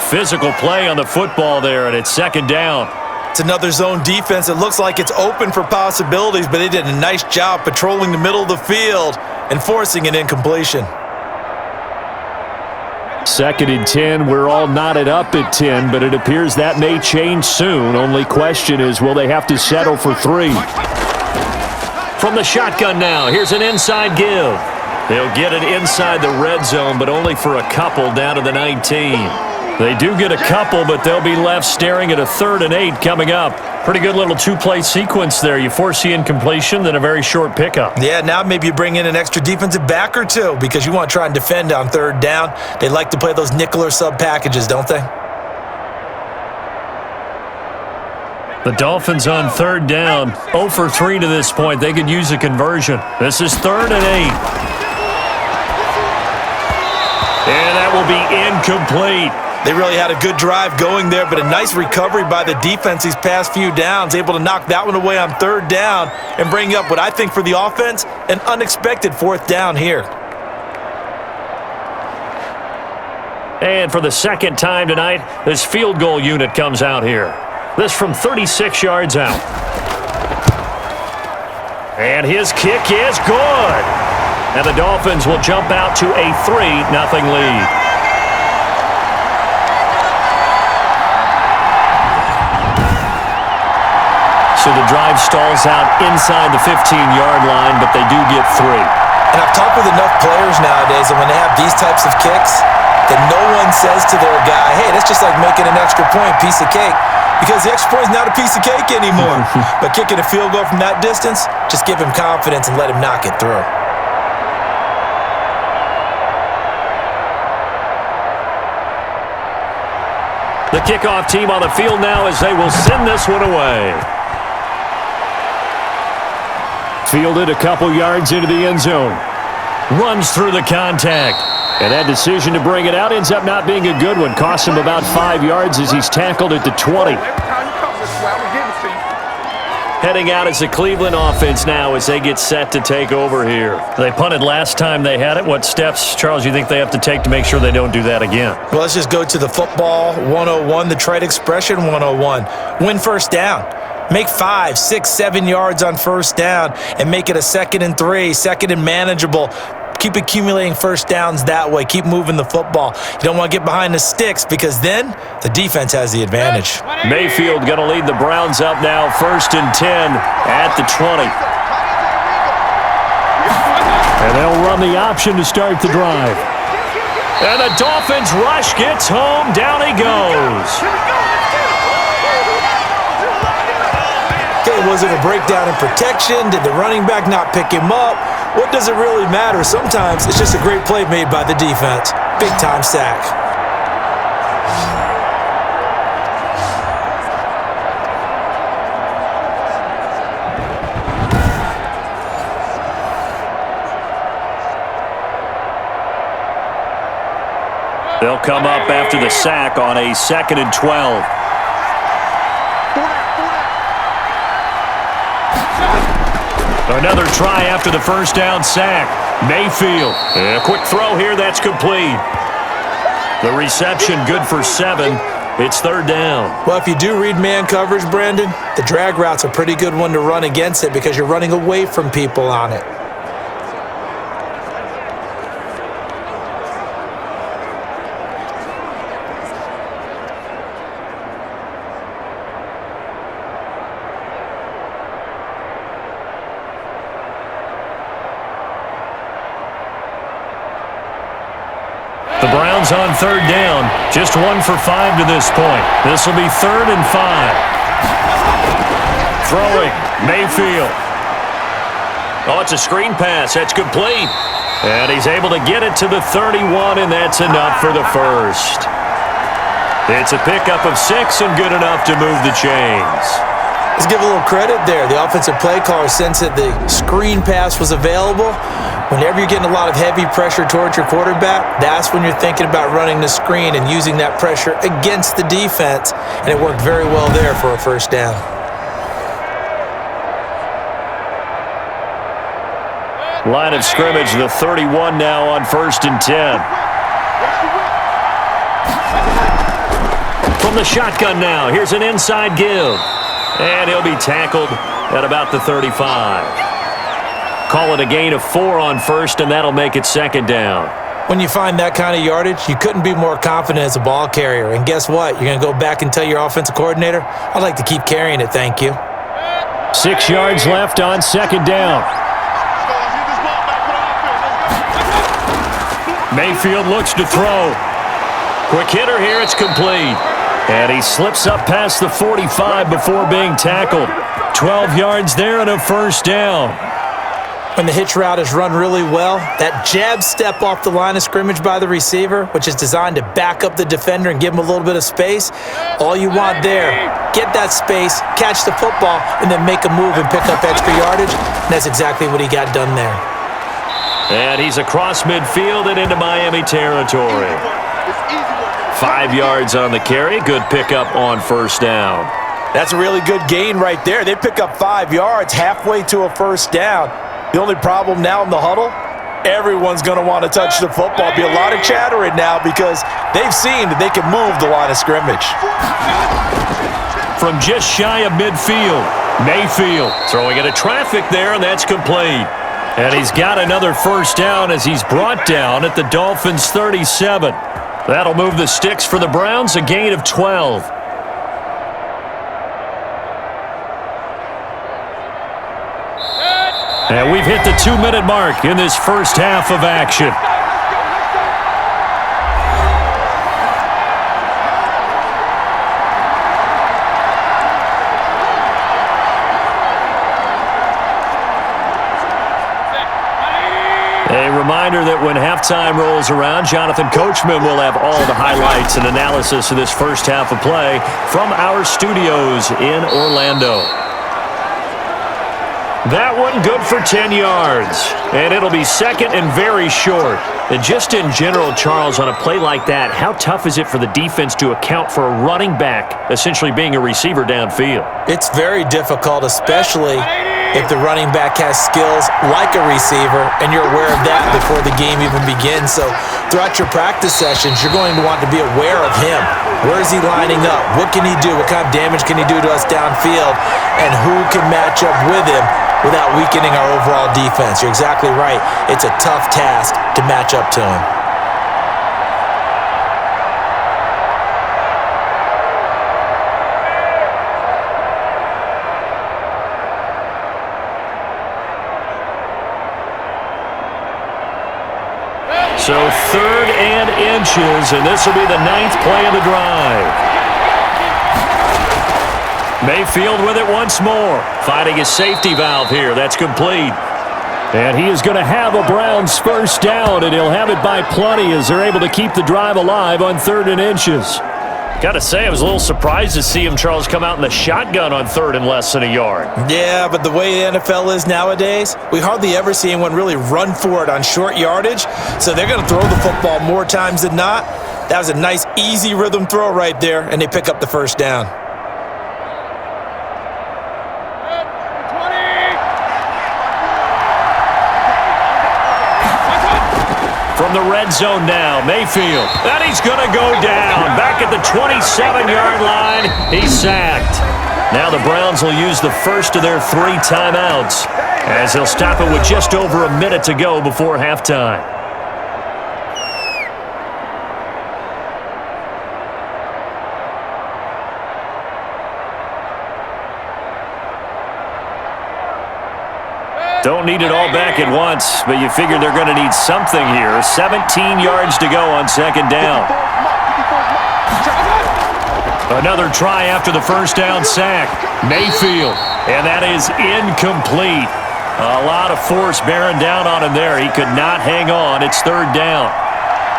Physical play on the football there, and it's 2nd down. It's another zone defense. It looks like it's open for possibilities, but they did a nice job patrolling the middle of the field and forcing an incompletion. 2nd and 10. We're all knotted up at 10, but it appears that may change soon. Only question is, will they have to settle for 3? From the shotgun now, here's an inside give. They'll get it inside the red zone, but only for a couple down to the 19. They do get a couple, but they'll be left staring at a 3rd and 8 coming up. Pretty good little 2-play sequence there. You force the incompletion, then a very short pickup. Yeah, now maybe you bring in an extra defensive back or two because you want to try and defend on 3rd down. They like to play those nickel or sub packages, don't they? The Dolphins on 3rd down, 0 for 3 to this point. They could use a conversion. This is 3rd and 8. And that will be incomplete. They really had a good drive going there, but a nice recovery by the defense these past few downs, able to knock that one away on 3rd down and bring up what I think for the offense, an unexpected 4th down here. And for the 2nd time tonight, this field goal unit comes out here. This from 36 yards out. And his kick is good. And the Dolphins will jump out to a 3-0 lead. So the drive stalls out inside the 15-yard line, but they do get 3. And I've talked with enough players nowadays, and when they have these types of kicks, that no one says to their guy, hey, that's just like making an extra point, piece of cake. Because the extra point is not a piece of cake anymore. But kicking a field goal from that distance, just give him confidence and let him knock it through. The kickoff team on the field now as they will send this one away. Fielded a couple yards into the end zone. Runs through the contact. And that decision to bring it out ends up not being a good one. Costs him about 5 yards as he's tackled at the 20. Heading out as the Cleveland offense now as they get set to take over here. They punted last time they had it. What steps, Charles, you think they have to take to make sure they don't do that again? Well, let's just go to the football 101, the trade expression 101. Win first down. Make 5, 6, 7 yards on first down and make it a 2nd and 3, 2nd and manageable. Keep accumulating first downs that way. Keep moving the football. You don't want to get behind the sticks because then the defense has the advantage. Mayfield going to lead the Browns up now, 1st and 10 at the 20. And they'll run the option to start the drive. And the Dolphins rush gets home. Down he goes. Okay, was it a breakdown in protection? Did the running back not pick him up? What does it really matter? Sometimes it's just a great play made by the defense. Big-time sack. They'll come up after the sack on a 2nd and 12. Another try after the first down sack. Mayfield. A quick throw here. That's complete. The reception good for 7. It's 3rd down. Well, if you do read man coverage, Brandon, the drag route's a pretty good one to run against it because you're running away from people on it. The Browns on 3rd down. Just 1 for 5 to this point. This will be 3rd and 5. Throwing. Mayfield. Oh, it's a screen pass. That's complete. And he's able to get it to the 31, and that's enough for the first. It's a pickup of 6 and good enough to move the chains. Let's give a little credit there. The offensive play caller sensed that the screen pass was available. Whenever you're getting a lot of heavy pressure towards your quarterback, that's when you're thinking about running the screen and using that pressure against the defense. And it worked very well there for a first down. Line of scrimmage, the 31 now on 1st and 10. From the shotgun now, here's an inside give. And he'll be tackled at about the 35. Call it a gain of 4 on 1st, and that'll make it 2nd down. When you find that kind of yardage, you couldn't be more confident as a ball carrier. And guess what? You're going to go back and tell your offensive coordinator, I'd like to keep carrying it, thank you. 6 yards left on 2nd down. Mayfield looks to throw. Quick hitter here, it's complete. And he slips up past the 45 before being tackled. 12 yards there and a first down. When the hitch route is run really well, that jab step off the line of scrimmage by the receiver, which is designed to back up the defender and give him a little bit of space, all you want there, get that space, catch the football, and then make a move and pick up extra yardage. And that's exactly what he got done there. And he's across midfield and into Miami territory. 5 yards on the carry. Good pickup on first down. That's a really good gain right there. They pick up 5 yards halfway to a first down. The only problem now in the huddle, everyone's going to want to touch the football. Be a lot of chattering now because they've seen that they can move the line of scrimmage. From just shy of midfield, Mayfield throwing into traffic there, and that's complete. And he's got another first down as he's brought down at the Dolphins' 37. That'll move the sticks for the Browns, a gain of 12. And we've hit the 2-minute mark in this first half of action. A reminder that when halftime rolls around, Jonathan Coachman will have all the highlights and analysis of this first half of play from our studios in Orlando. That one good for 10 yards, and it'll be second and very short. And just in general, Charles, on a play like that, how tough is it for the defense to account for a running back essentially being a receiver downfield? It's very difficult, especially if the running back has skills like a receiver, and you're aware of that before the game even begins. So throughout your practice sessions, you're going to want to be aware of him. Where is he lining up? What can he do? What kind of damage can he do to us downfield? And who can match up with him? without weakening our overall defense. You're exactly right. It's a tough task to match up to him. So 3rd and inches, and this will be the 9th play of the drive. Mayfield with it once more, finding his safety valve here. That's complete. And he is going to have a Browns first down, and he'll have it by plenty as they're able to keep the drive alive on 3rd and inches. Got to say, I was a little surprised to see him, Charles, come out in the shotgun on 3rd and less than a yard. Yeah, but the way the NFL is nowadays, we hardly ever see anyone really run for it on short yardage. So they're going to throw the football more times than not. That was a nice, easy rhythm throw right there, and they pick up the first down. From the red zone now, Mayfield. And he's going to go down. Back at the 27-yard line, he's sacked. Now the Browns will use the first of their 3 timeouts as they'll stop it with just over a minute to go before halftime. Don't need it all back at once, but you figure they're going to need something here. 17 yards to go on 2nd down. Another try after the first down sack. Mayfield, and that is incomplete. A lot of force bearing down on him there. He could not hang on. It's 3rd down.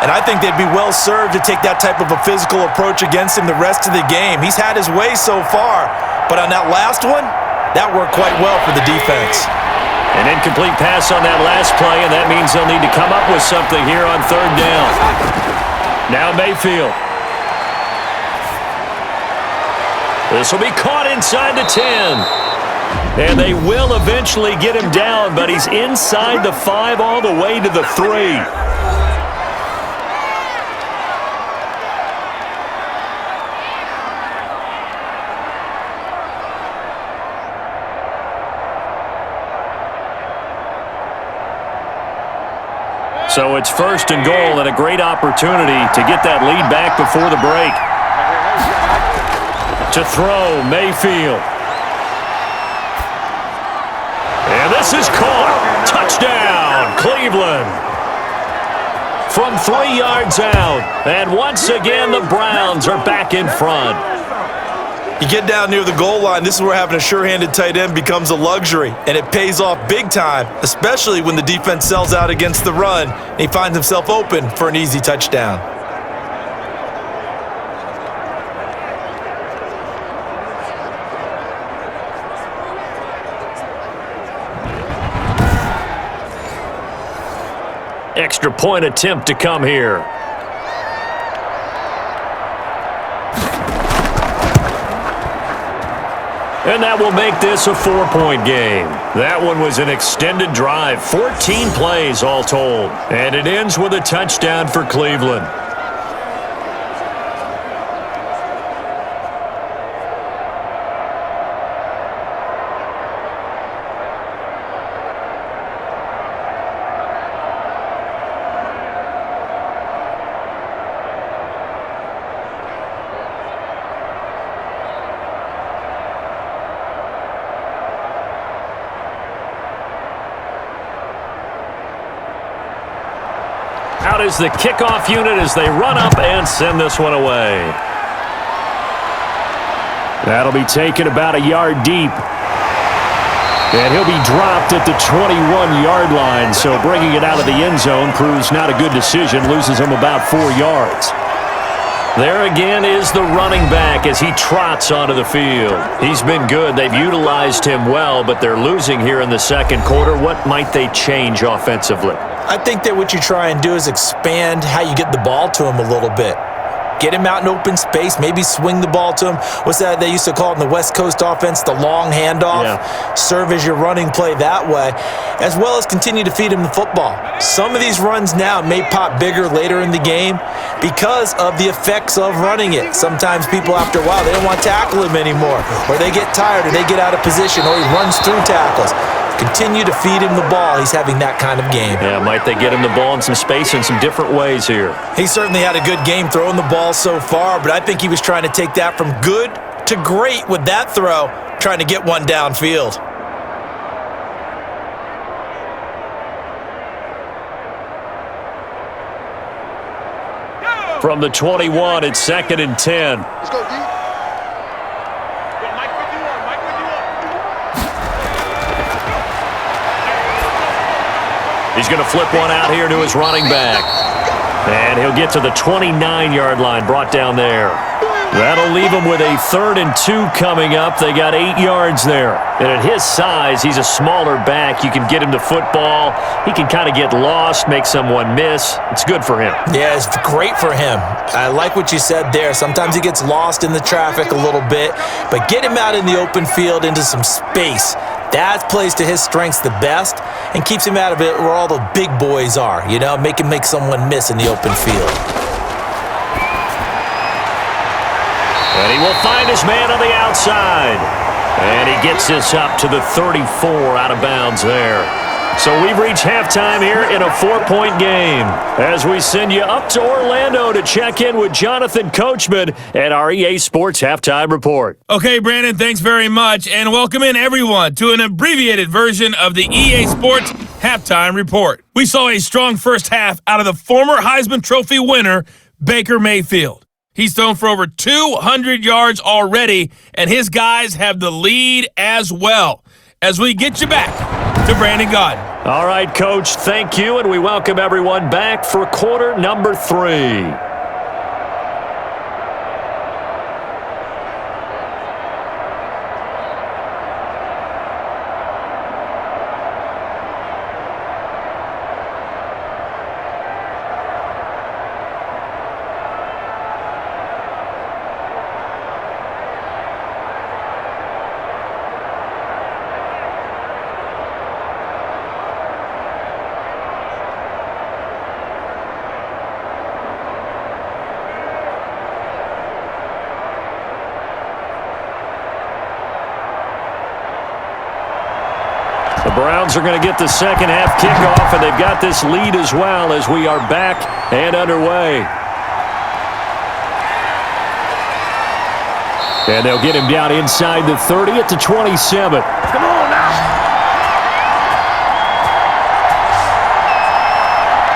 And I think they'd be well served to take that type of a physical approach against him the rest of the game. He's had his way so far, but on that last one, that worked quite well for the defense. An incomplete pass on that last play, and that means they'll need to come up with something here on 3rd down. Now Mayfield. This will be caught inside the 10. And they will eventually get him down, but he's inside the 5 all the way to the 3. So it's 1st and goal, and a great opportunity to get that lead back before the break. To throw, Mayfield. And this is caught. Touchdown, Cleveland. From 3 yards out. And once again, the Browns are back in front. You get down near the goal line, this is where having a sure-handed tight end becomes a luxury, and it pays off big time, especially when the defense sells out against the run, and he finds himself open for an easy touchdown. Extra point attempt to come here. And that will make this a 4-point game. That one was an extended drive, 14 plays all told. And it ends with a touchdown for Cleveland. Out is the kickoff unit as they run up and send this one away. That'll be taken about a yard deep. And he'll be dropped at the 21-yard line, so bringing it out of the end zone proves not a good decision, loses him about 4 yards. There again is the running back as he trots onto the field. He's been good. They've utilized him well, but they're losing here in the second quarter. What might they change offensively? I think that what you try and do is expand how you get the ball to him a little bit. Get him out in open space, maybe swing the ball to him. What's that they used to call it in the West Coast offense, the long handoff? Yeah. Serve as your running play that way, as well as continue to feed him the football. Some of these runs now may pop bigger later in the game because of the effects of running it. Sometimes people, after a while, they don't want to tackle him anymore, or they get tired, or they get out of position, or he runs through tackles. Continue to feed him the ball. He's having that kind of game. Yeah, might they get him the ball in some space in some different ways here? He certainly had a good game throwing the ball so far, but I think he was trying to take that from good to great with that throw, trying to get one downfield. From the 21, it's 2nd and 10. Let's go, D. He's going to flip one out here to his running back. And he'll get to the 29-yard line, brought down there. That'll leave him with a 3rd and 2 coming up. They got 8 yards there. And at his size, he's a smaller back. You can get him to football. He can kind of get lost, make someone miss. It's good for him. Yeah, it's great for him. I like what you said there. Sometimes he gets lost in the traffic a little bit, but get him out in the open field into some space. That plays to his strengths the best and keeps him out of it where all the big boys are, you know, make him make someone miss in the open field. And he will find his man on the outside. And he gets this up to the 34 out of bounds there. So we've reached halftime here in a 4-point game as we send you up to Orlando to check in with Jonathan Coachman at our EA Sports Halftime Report. Okay, Brandon, thanks very much, and welcome in everyone to an abbreviated version of the EA Sports Halftime Report. We saw a strong first half out of the former Heisman Trophy winner, Baker Mayfield. He's thrown for over 200 yards already, and his guys have the lead as well. As we get you back to Brandon Gaudin. All right, Coach, thank you, and we welcome everyone back for quarter number 3. The Browns are going to get the second half kickoff, and they've got this lead as well as we are back and underway. And they'll get him down inside the 30 at the 27. Come on now.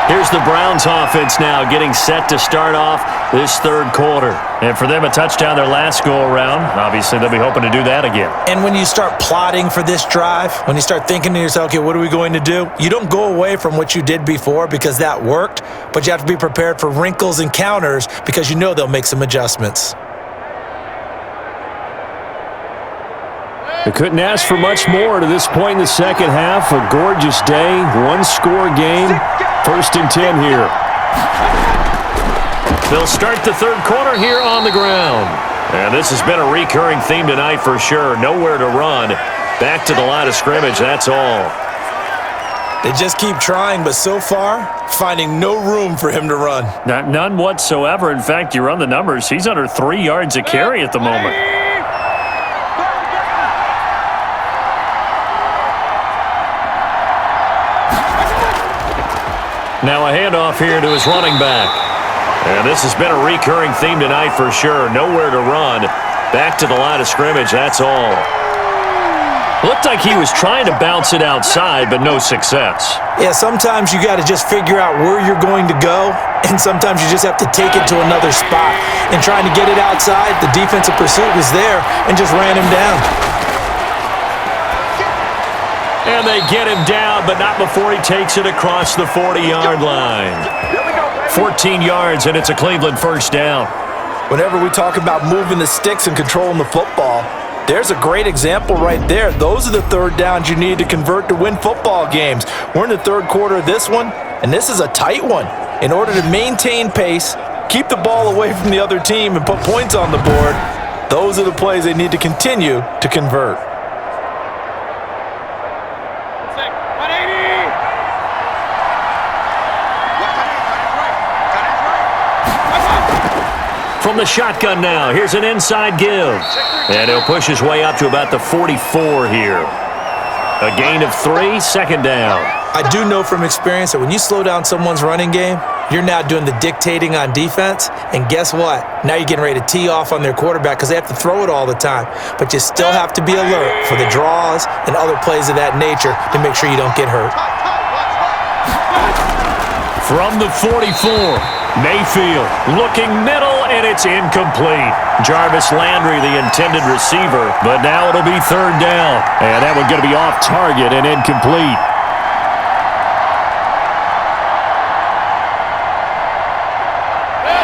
Here's the Browns offense now getting set to start off this third quarter. And for them, a touchdown their last go-around. Obviously, they'll be hoping to do that again. And when you start plotting for this drive, when you start thinking to yourself, okay, what are we going to do? You don't go away from what you did before because that worked, but you have to be prepared for wrinkles and counters because you know they'll make some adjustments. They couldn't ask for much more to this point in the second half. A gorgeous day, one-score game. 1st and 10 here. They'll start the third quarter here on the ground. And this has been a recurring theme tonight for sure. Nowhere to run. Back to the line of scrimmage, that's all. They just keep trying, but so far, finding no room for him to run. None whatsoever. In fact, you run the numbers. He's under 3 yards a carry at the moment. Now a handoff here to his running back. And this has been a recurring theme tonight for sure. Nowhere to run. Back to the line of scrimmage, that's all. Looked like he was trying to bounce it outside, but no success. Yeah, sometimes you got to just figure out where you're going to go, and sometimes you just have to take it to another spot. And trying to get it outside, the defensive pursuit was there and just ran him down. And they get him down, but not before he takes it across the 40-yard line. 14 yards, and it's a Cleveland first down. Whenever we talk about moving the sticks and controlling the football, there's a great example right there. Those are the third downs you need to convert to win football games. We're in the third quarter of this one, and this is a tight one. In order to maintain pace, keep the ball away from the other team, and put points on the board, those are the plays they need to continue to convert. From the shotgun now, here's an inside give. And he'll push his way up to about the 44 here. A gain of 3, second down. I do know from experience that when you slow down someone's running game, you're now doing the dictating on defense, and guess what? Now you're getting ready to tee off on their quarterback because they have to throw it all the time. But you still have to be alert for the draws and other plays of that nature to make sure you don't get hurt. From the 44, Mayfield looking middle, and it's incomplete. Jarvis Landry, the intended receiver, but now it'll be third down. And that one's going to be off target and incomplete.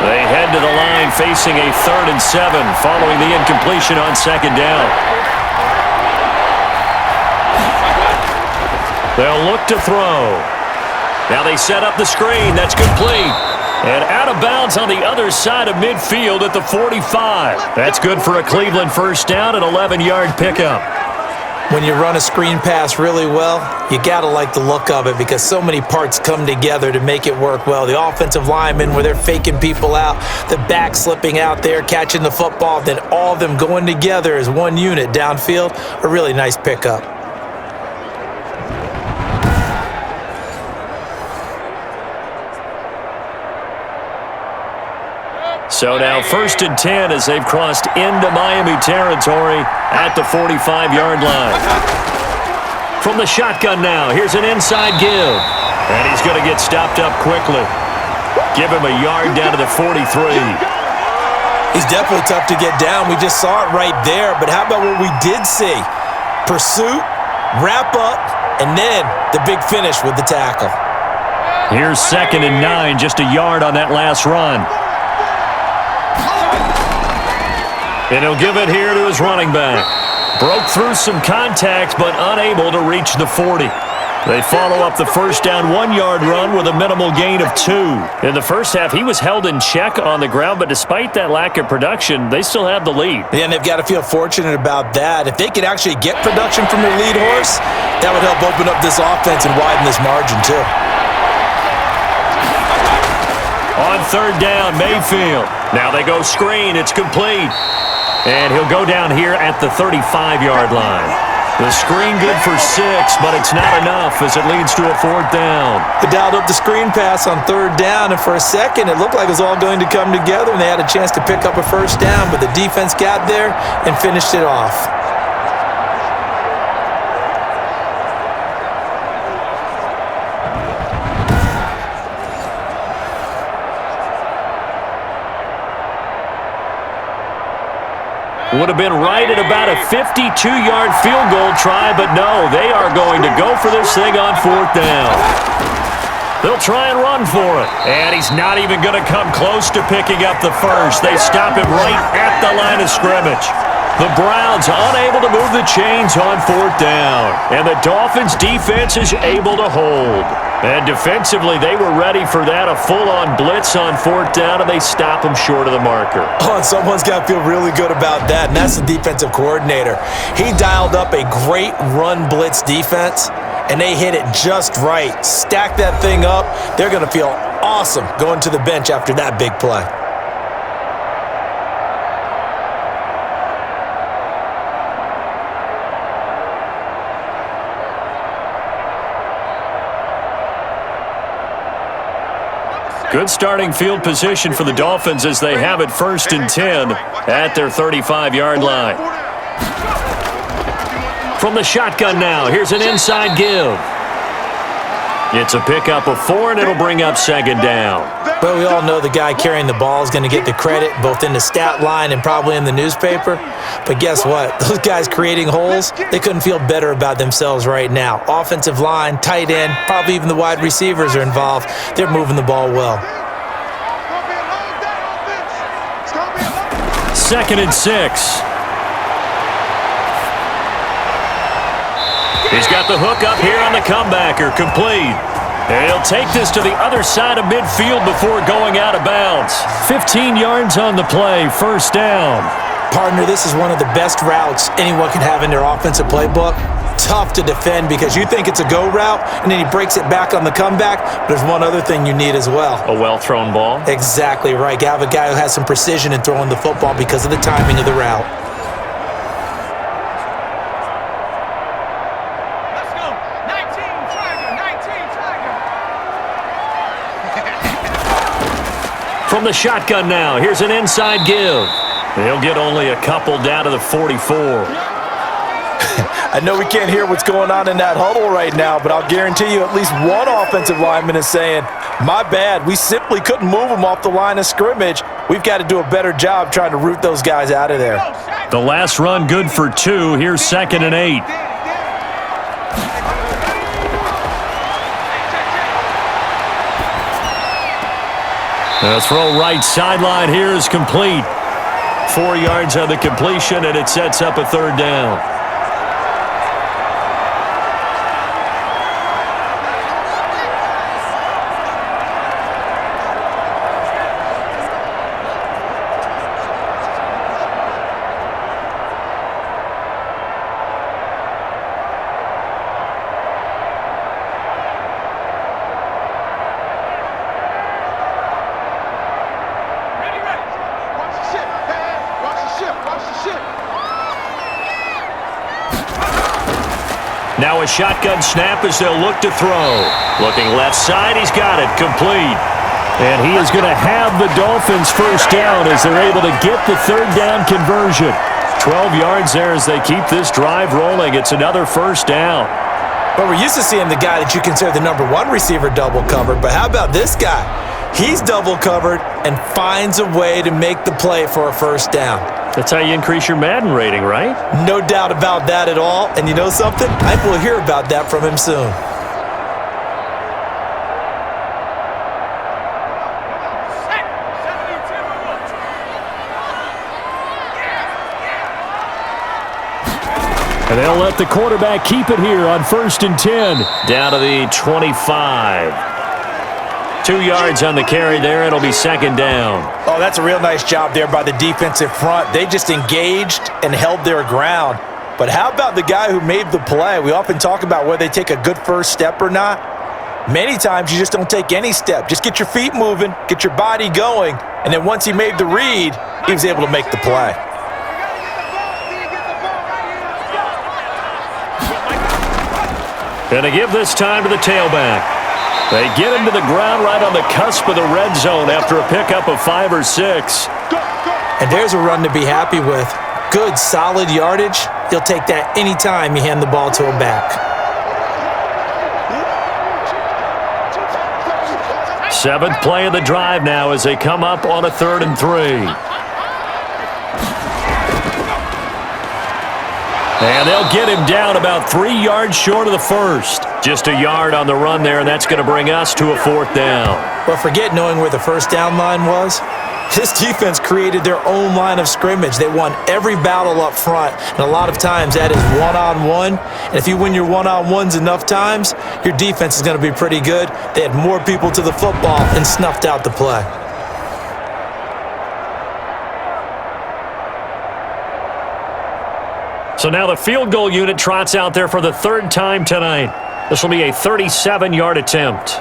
They head to the line facing a 3rd and 7 following the incompletion on second down. They'll look to throw. Now they set up the screen. That's complete. And out of bounds on the other side of midfield at the 45. That's good for a Cleveland first down, an 11-yard pickup. When you run a screen pass really well, you got to like the look of it because so many parts come together to make it work well. The offensive linemen, where they're faking people out, the back slipping out there, catching the football, then all of them going together as one unit downfield, a really nice pickup. So now 1st and 10 as they've crossed into Miami territory at the 45-yard line. From the shotgun now, here's an inside give. And he's going to get stopped up quickly. Give him a yard down to the 43. He's definitely tough to get down. We just saw it right there. But how about what we did see? Pursuit, wrap up, and then the big finish with the tackle. Here's 2nd and 9, just a yard on that last run. And he'll give it here to his running back. Broke through some contact, but unable to reach the 40. They follow up the first down 1-yard run with a minimal gain of 2. In the first half, he was held in check on the ground, but despite that lack of production, they still have the lead. Yeah, and they've got to feel fortunate about that. If they could actually get production from their lead horse, that would help open up this offense and widen this margin too. On 3rd down, Mayfield. Now they go screen. It's complete. And he'll go down here at the 35-yard line. The screen good for 6, but it's not enough as it leads to a 4th down. They dialed up the screen pass on 3rd down, and for a second it looked like it was all going to come together, and they had a chance to pick up a first down, but the defense got there and finished it off. Would have been right at about a 52-yard field goal try, but no, they are going to go for this thing on 4th down. They'll try and run for it, and he's not even going to come close to picking up the first. They stop him right at the line of scrimmage. The Browns unable to move the chains on 4th down, and the Dolphins' defense is able to hold. And defensively, they were ready for that, a full-on blitz on 4th down, and they stop him short of the marker. Oh, and someone's got to feel really good about that, and that's the defensive coordinator. He dialed up a great run blitz defense, and they hit it just right. Stack that thing up. They're going to feel awesome going to the bench after that big play. Good starting field position for the Dolphins as they have it 1st and 10 at their 35-yard line. From the shotgun now, here's an inside give. It's a pickup of 4, and it'll bring up 2nd down. Well, we all know the guy carrying the ball is going to get the credit both in the stat line and probably in the newspaper. But guess what? Those guys creating holes, they couldn't feel better about themselves right now. Offensive line, tight end, probably even the wide receivers are involved. They're moving the ball well. 2nd and 6. He's got the hook up here on the comebacker, complete. And he'll take this to the other side of midfield before going out of bounds. 15 yards on the play, 1st down. Partner, this is one of the best routes anyone can have in their offensive playbook. Tough to defend because you think it's a go route, and then he breaks it back on the comeback. But there's one other thing you need as well. A well-thrown ball? Exactly right. You have a guy who has some precision in throwing the football because of the timing of the route. From the shotgun now, here's an inside give. They'll get only a couple down to the 44. I know we can't hear what's going on in that huddle right now, but I'll guarantee you at least one offensive lineman is saying, my bad, we simply couldn't move them off the line of scrimmage. We've got to do a better job trying to root those guys out of there. The last run good for 2. Here's 2nd and 8. The throw right sideline here is complete. 4 yards on the completion, and it sets up a 3rd down. Now a shotgun snap as they'll look to throw. Looking left side, he's got it, complete. And he is going to have the Dolphins first down as they're able to get the 3rd down conversion. 12 yards there as they keep this drive rolling. It's another first down. But we're used to seeing the guy that you consider the number 1 receiver double covered. But how about this guy? He's double covered and finds a way to make the play for a first down. That's how you increase your Madden rating, right? No doubt about that at all. And you know something? I think we'll hear about that from him soon. And they'll let the quarterback keep it here on 1st and 10. Down to the 25. 2 yards on the carry there. It'll be 2nd down. Oh, that's a real nice job there by the defensive front. They just engaged and held their ground. But how about the guy who made the play? We often talk about whether they take a good first step or not. Many times you just don't take any step. Just get your feet moving, get your body going, and then once he made the read, he was able to make the play. Going to give this time to the tailback. They get him to the ground right on the cusp of the red zone after a pickup of 5 or 6. And there's a run to be happy with. Good, solid yardage. You'll take that anytime you hand the ball to a back. 7th play of the drive now as they come up on a 3rd and 3. And they'll get him down about 3 yards short of the first. Just a yard on the run there, and that's going to bring us to a 4th down. But forget knowing where the first down line was. This defense created their own line of scrimmage. They won every battle up front, and a lot of times that is one-on-one. And if you win your one-on-ones enough times, your defense is going to be pretty good. They had more people to the football and snuffed out the play. So now the field goal unit trots out there for the 3rd time tonight. This will be a 37-yard attempt.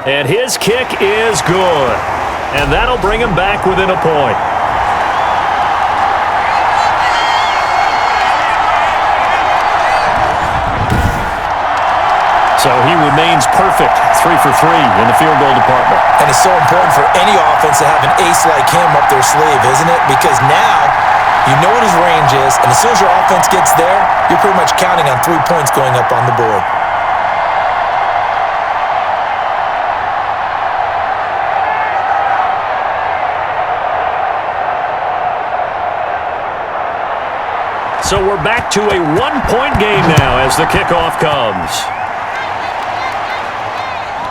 And his kick is good. And that'll bring him back within a point. So he remains perfect, 3 for 3 in the field goal department. And it's so important for any offense to have an ace like him up their sleeve, isn't it? Because now you know what his range is, and as soon as your offense gets there, you're pretty much counting on 3 points going up on the board. So we're back to a 1-point game now as the kickoff comes.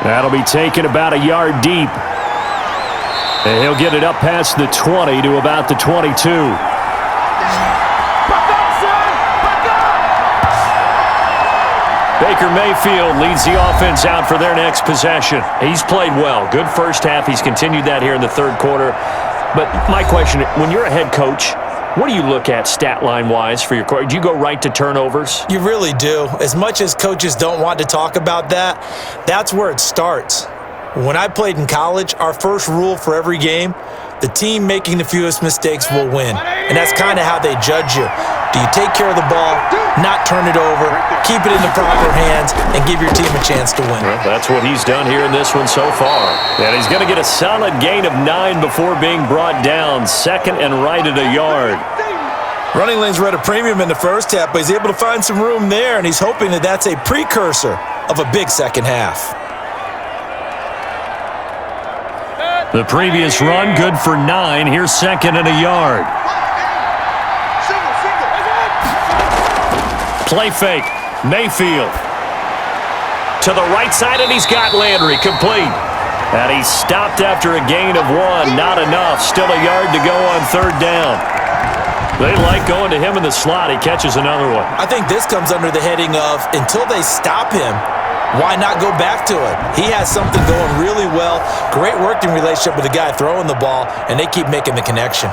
That'll be taken about a yard deep. And he'll get it up past the 20 to about the 22. Baker Mayfield leads the offense out for their next possession. He's played well. Good first half. He's continued that here in the 3rd quarter. But my question, when you're a head coach, what do you look at stat line-wise for your quarterback? Do you go right to turnovers? You really do. As much as coaches don't want to talk about that, that's where it starts. When I played in college, our first rule for every game, the team making the fewest mistakes will win. And that's kind of how they judge you. Do you take care of the ball, not turn it over, keep it in the proper hands, and give your team a chance to win? Well, that's what he's done here in this one so far. And he's going to get a solid gain of 9 before being brought down, second and right at a yard. Running lanes were at a premium in the first half, but he's able to find some room there, and he's hoping that that's a precursor of a big second half. The previous run, good for 9. Here's second and a yard. Play fake. Mayfield. To the right side, and he's got Landry complete. And he's stopped after a gain of 1. Not enough. Still a yard to go on third down. They like going to him in the slot. He catches another one. I think this comes under the heading of, until they stop him, why not go back to it? He has something going really well. Great working relationship with the guy throwing the ball, and they keep making the connection.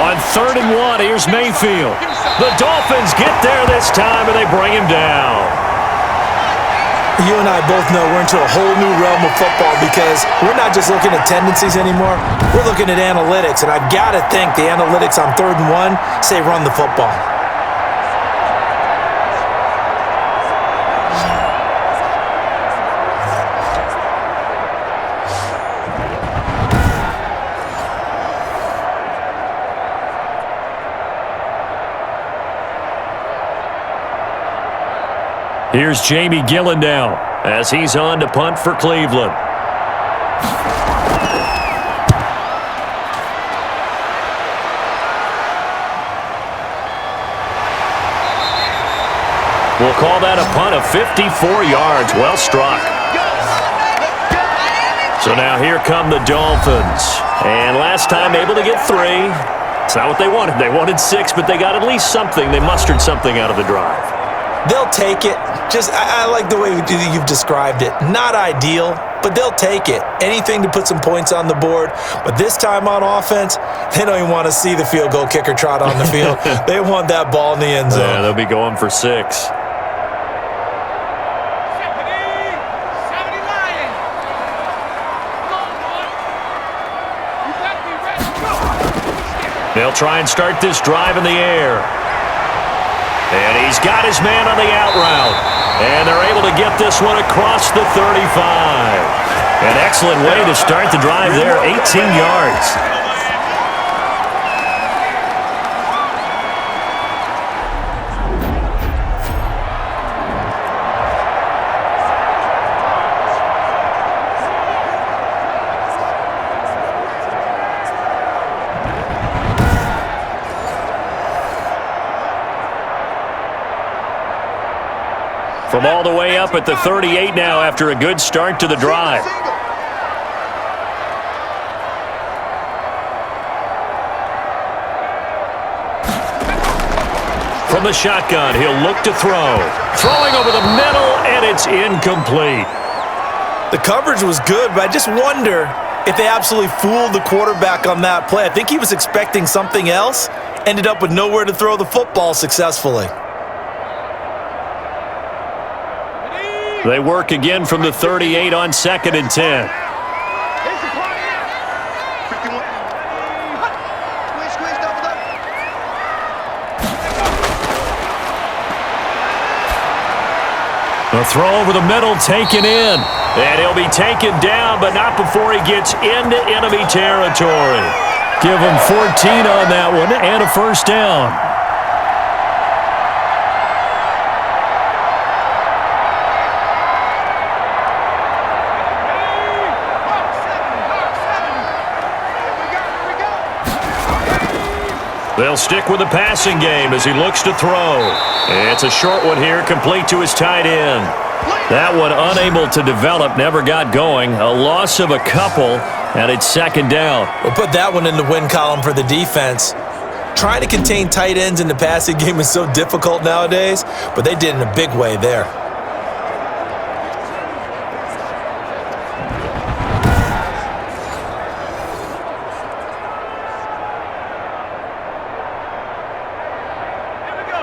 On third and 1, here's Mayfield. The Dolphins get there this time, and they bring him down. You and I both know we're into a whole new realm of football because we're not just looking at tendencies anymore. We're looking at analytics, and I've got to think the analytics on third and 1 say run the football. Here's Jamie Gillen now as he's on to punt for Cleveland. We'll call that a punt of 54 yards. Well struck. So now here come the Dolphins. And last time able to get 3. It's not what they wanted. They wanted 6, but they got at least something. They mustered something out of the drive. They'll take it. I like the way you've described it. Not ideal, but they'll take it. Anything to put some points on the board. But this time on offense, they don't even want to see the field goal kicker trot on the field. They want that ball in the end zone. Yeah, they'll be going for 6. They'll try and start this drive in the air. And he's got his man on the out route. And they're able to get this one across the 35. An excellent way to start the drive there, 18 yards. From all the way up at the 38 now after a good start to the drive. From the shotgun, he'll look to throw. Throwing over the middle, and it's incomplete. The coverage was good, but I just wonder if they absolutely fooled the quarterback on that play. I think he was expecting something else, ended up with nowhere to throw the football successfully. They work again from the 38 on 2nd and 10. The throw over the middle taken in. And he'll be taken down, but not before he gets into enemy territory. Give him 14 on that one and a first down. They'll stick with the passing game as he looks to throw. It's a short one here, complete to his tight end. That one unable to develop, never got going. A loss of a couple, and it's second down. We'll put that one in the win column for the defense. Trying to contain tight ends in the passing game is so difficult nowadays, but they did in a big way there.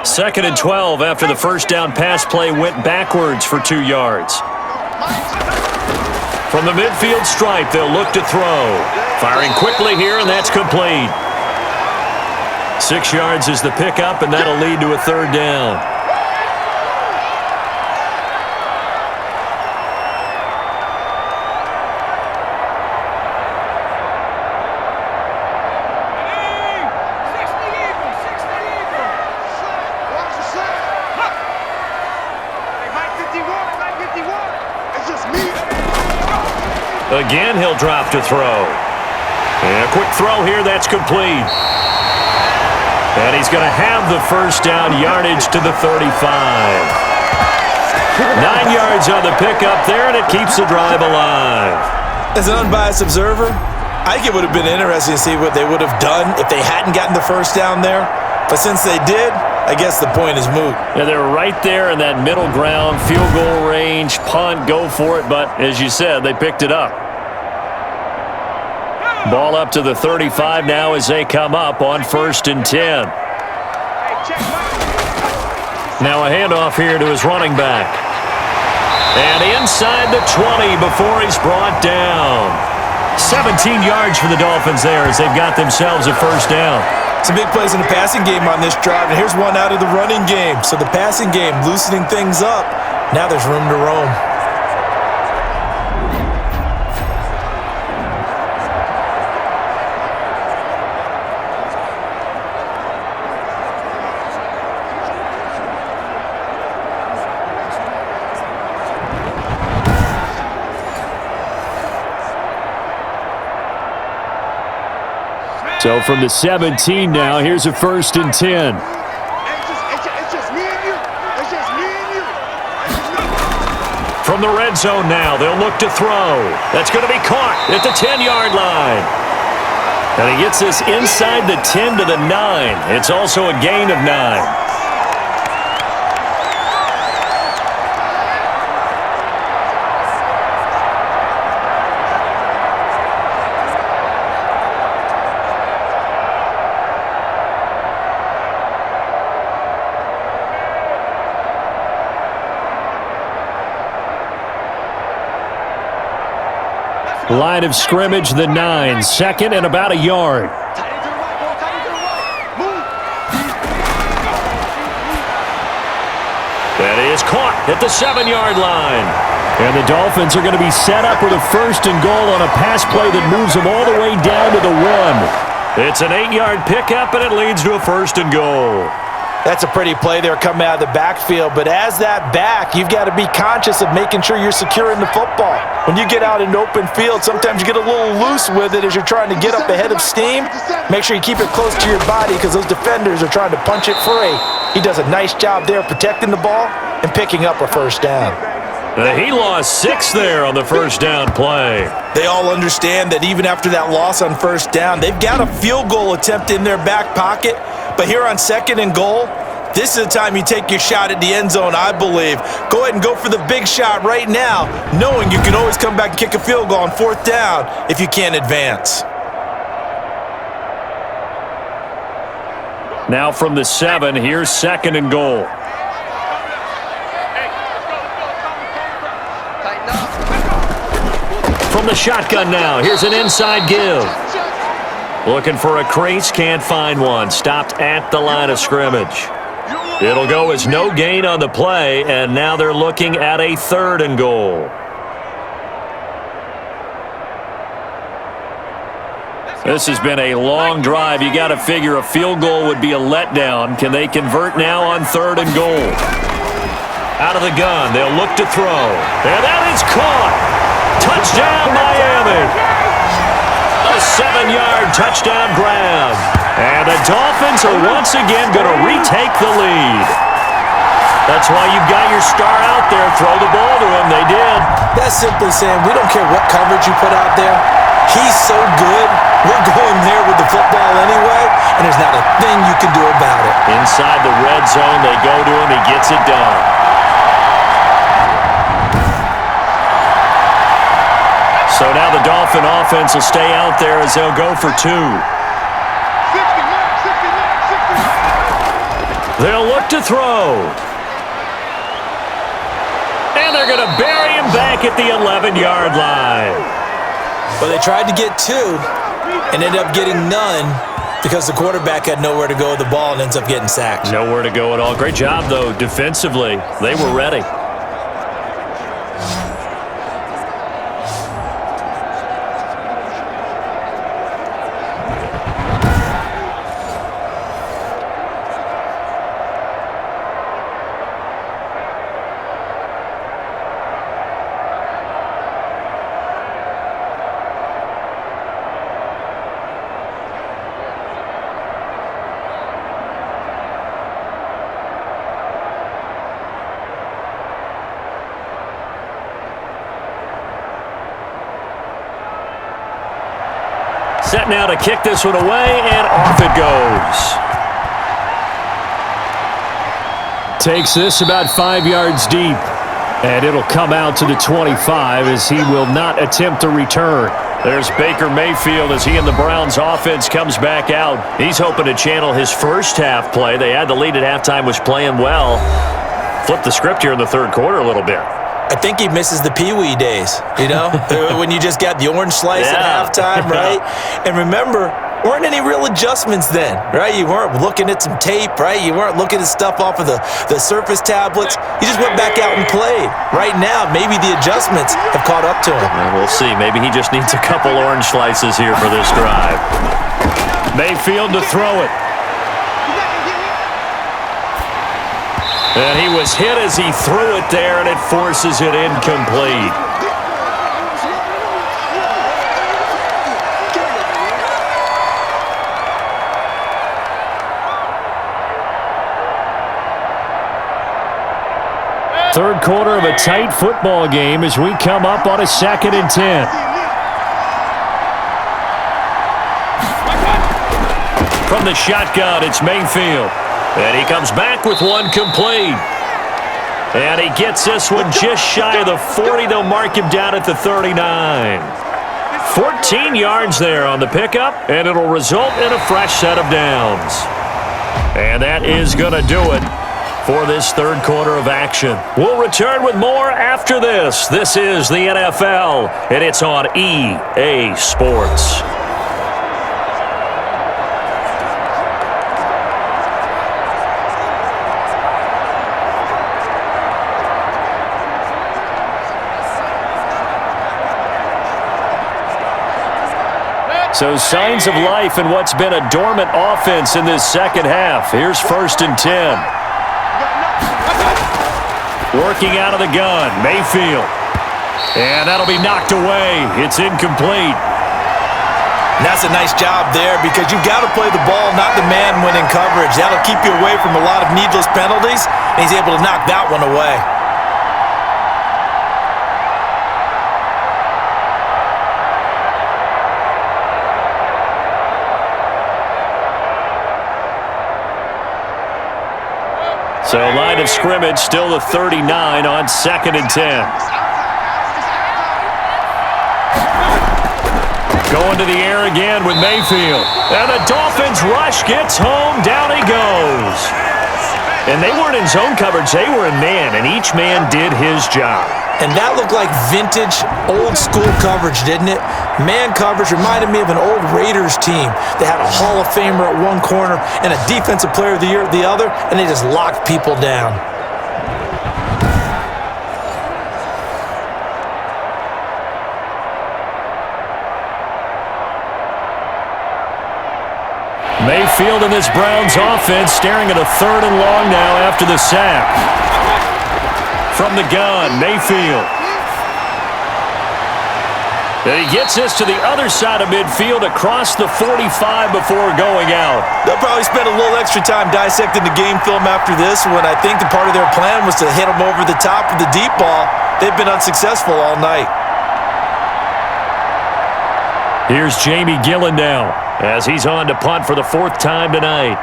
Second and 12 after the first down pass play went backwards for 2 yards. From the midfield stripe, they'll look to throw. Firing quickly here, and that's complete. 6 yards is the pickup, and that'll lead to a third down. Again, he'll drop to throw. And a quick throw here, that's complete. And he's going to have the first down, yardage to the 35. 9 yards on the pickup there, and it keeps the drive alive. As an unbiased observer, I think it would have been interesting to see what they would have done if they hadn't gotten the first down there. But since they did, I guess the point is moot. Yeah, they're right there in that middle ground, field goal range, punt, go for it. But as you said, they picked it up. Ball up to the 35 now as they come up on 1st and 10. Now a handoff here to his running back. And inside the 20 before he's brought down. 17 yards for the Dolphins there as they've got themselves a first down. Some big plays in the passing game on this drive, and here's one out of the running game. So the passing game loosening things up. Now there's room to roam. So from the 17 now, here's a 1st and 10. It's just me and you. It's just me and you. From the red zone now, they'll look to throw. That's going to be caught at the 10-yard line. And he gets this inside the 10 to the 9. It's also a gain of 9. Line of scrimmage, the 9. 2nd and about a yard. That is caught at the 7-yard line. And the Dolphins are going to be set up with a 1st and goal on a pass play that moves them all the way down to the 1. It's an 8-yard pickup, and it leads to a 1st and goal. That's a pretty play there coming out of the backfield, but as that back, you've got to be conscious of making sure you're securing the football. When you get out in open field, sometimes you get a little loose with it as you're trying to get up ahead of steam. Make sure you keep it close to your body because those defenders are trying to punch it free. He does a nice job there protecting the ball and picking up a first down. He lost 6 there on the first down play. They all understand that even after that loss on first down, they've got a field goal attempt in their back pocket. But here on 2nd and goal, this is the time you take your shot at the end zone, I believe. Go ahead and go for the big shot right now, knowing you can always come back and kick a field goal on 4th down if you can't advance. Now from the 7, here's 2nd and goal. From the shotgun now, here's an inside give. Looking for a crease, can't find one. Stopped at the line of scrimmage. It'll go as no gain on the play, and now they're looking at a 3rd and goal. This has been a long drive. You got to figure a field goal would be a letdown. Can they convert now on 3rd and goal? Out of the gun, they'll look to throw. And that is caught. Touchdown, Miami. A 7-yard touchdown grab. And the Dolphins are once again going to retake the lead. That's why you've got your star out there. Throw the ball to him. They did. That's simply saying we don't care what coverage you put out there. He's so good. We're going there with the football anyway, and there's not a thing you can do about it. Inside the red zone, they go to him. He gets it done. So now the Dolphin offense will stay out there as they'll go for 2. They'll look to throw. And they're going to bury him back at the 11-yard line. Well, they tried to get 2 and ended up getting none because the quarterback had nowhere to go with the ball and ends up getting sacked. Nowhere to go at all. Great job, though, defensively. They were ready. Set now to kick this one away, and off it goes. Takes this about 5 yards deep, and it'll come out to the 25 as he will not attempt to return. There's Baker Mayfield as he and the Browns offense comes back out. He's hoping to channel his first half play. They had the lead at halftime, was playing well. Flip the script here in the third quarter a little bit. I think he misses the Pee-wee days, you know, when you just got the orange slice at halftime, right? And remember, weren't any real adjustments then, right? You weren't looking at some tape, right? You weren't looking at stuff off of the Surface tablets. You just went back out and played. Right now, maybe the adjustments have caught up to him. We'll see. Maybe he just needs a couple orange slices here for this drive. Mayfield to throw it. And he was hit as he threw it there, and it forces it incomplete. Third quarter of a tight football game as we come up on a 2nd and 10. From the shotgun, it's Mayfield. And he comes back with one complete. And he gets this one just shy of the 40. They'll mark him down at the 39. 14 yards there on the pickup, and it'll result in a fresh set of downs. And that is going to do it for this third quarter of action. We'll return with more after this. This is the NFL, and it's on EA Sports. So signs of life in what's been a dormant offense in this second half. Here's 1st and 10. Working out of the gun, Mayfield. And that'll be knocked away. It's incomplete. And that's a nice job there because you've got to play the ball, not the man when in coverage. That'll keep you away from a lot of needless penalties, and he's able to knock that one away. So line of scrimmage still the 39 on 2nd and 10. Going to the air again with Mayfield. And the Dolphins rush gets home. Down he goes. And they weren't in zone coverage. They were in man, and each man did his job. And that looked like vintage, old-school coverage, didn't it? Man coverage reminded me of an old Raiders team. They had a Hall of Famer at one corner and a Defensive Player of the Year at the other, and they just locked people down. Mayfield and this Browns offense staring at a 3rd and long now after the sack. From the gun, Mayfield. And he gets this to the other side of midfield across the 45 before going out. They'll probably spend a little extra time dissecting the game film after this when I think the part of their plan was to hit them over the top with the deep ball. They've been unsuccessful all night. Here's Jamie Gillen now as he's on to punt for the 4th time tonight.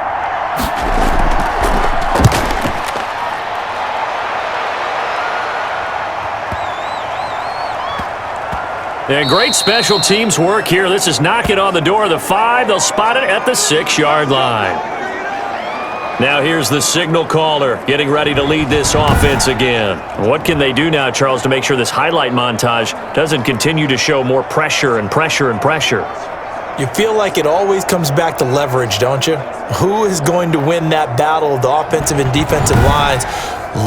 And great special teams work here. This is knocking on the door of the 5. They'll spot it at the 6-yard line. Now here's the signal caller getting ready to lead this offense again. What can they do now, Charles, to make sure this highlight montage doesn't continue to show more pressure and pressure and pressure? You feel like it always comes back to leverage, don't you? Who is going to win that battle of the offensive and defensive lines?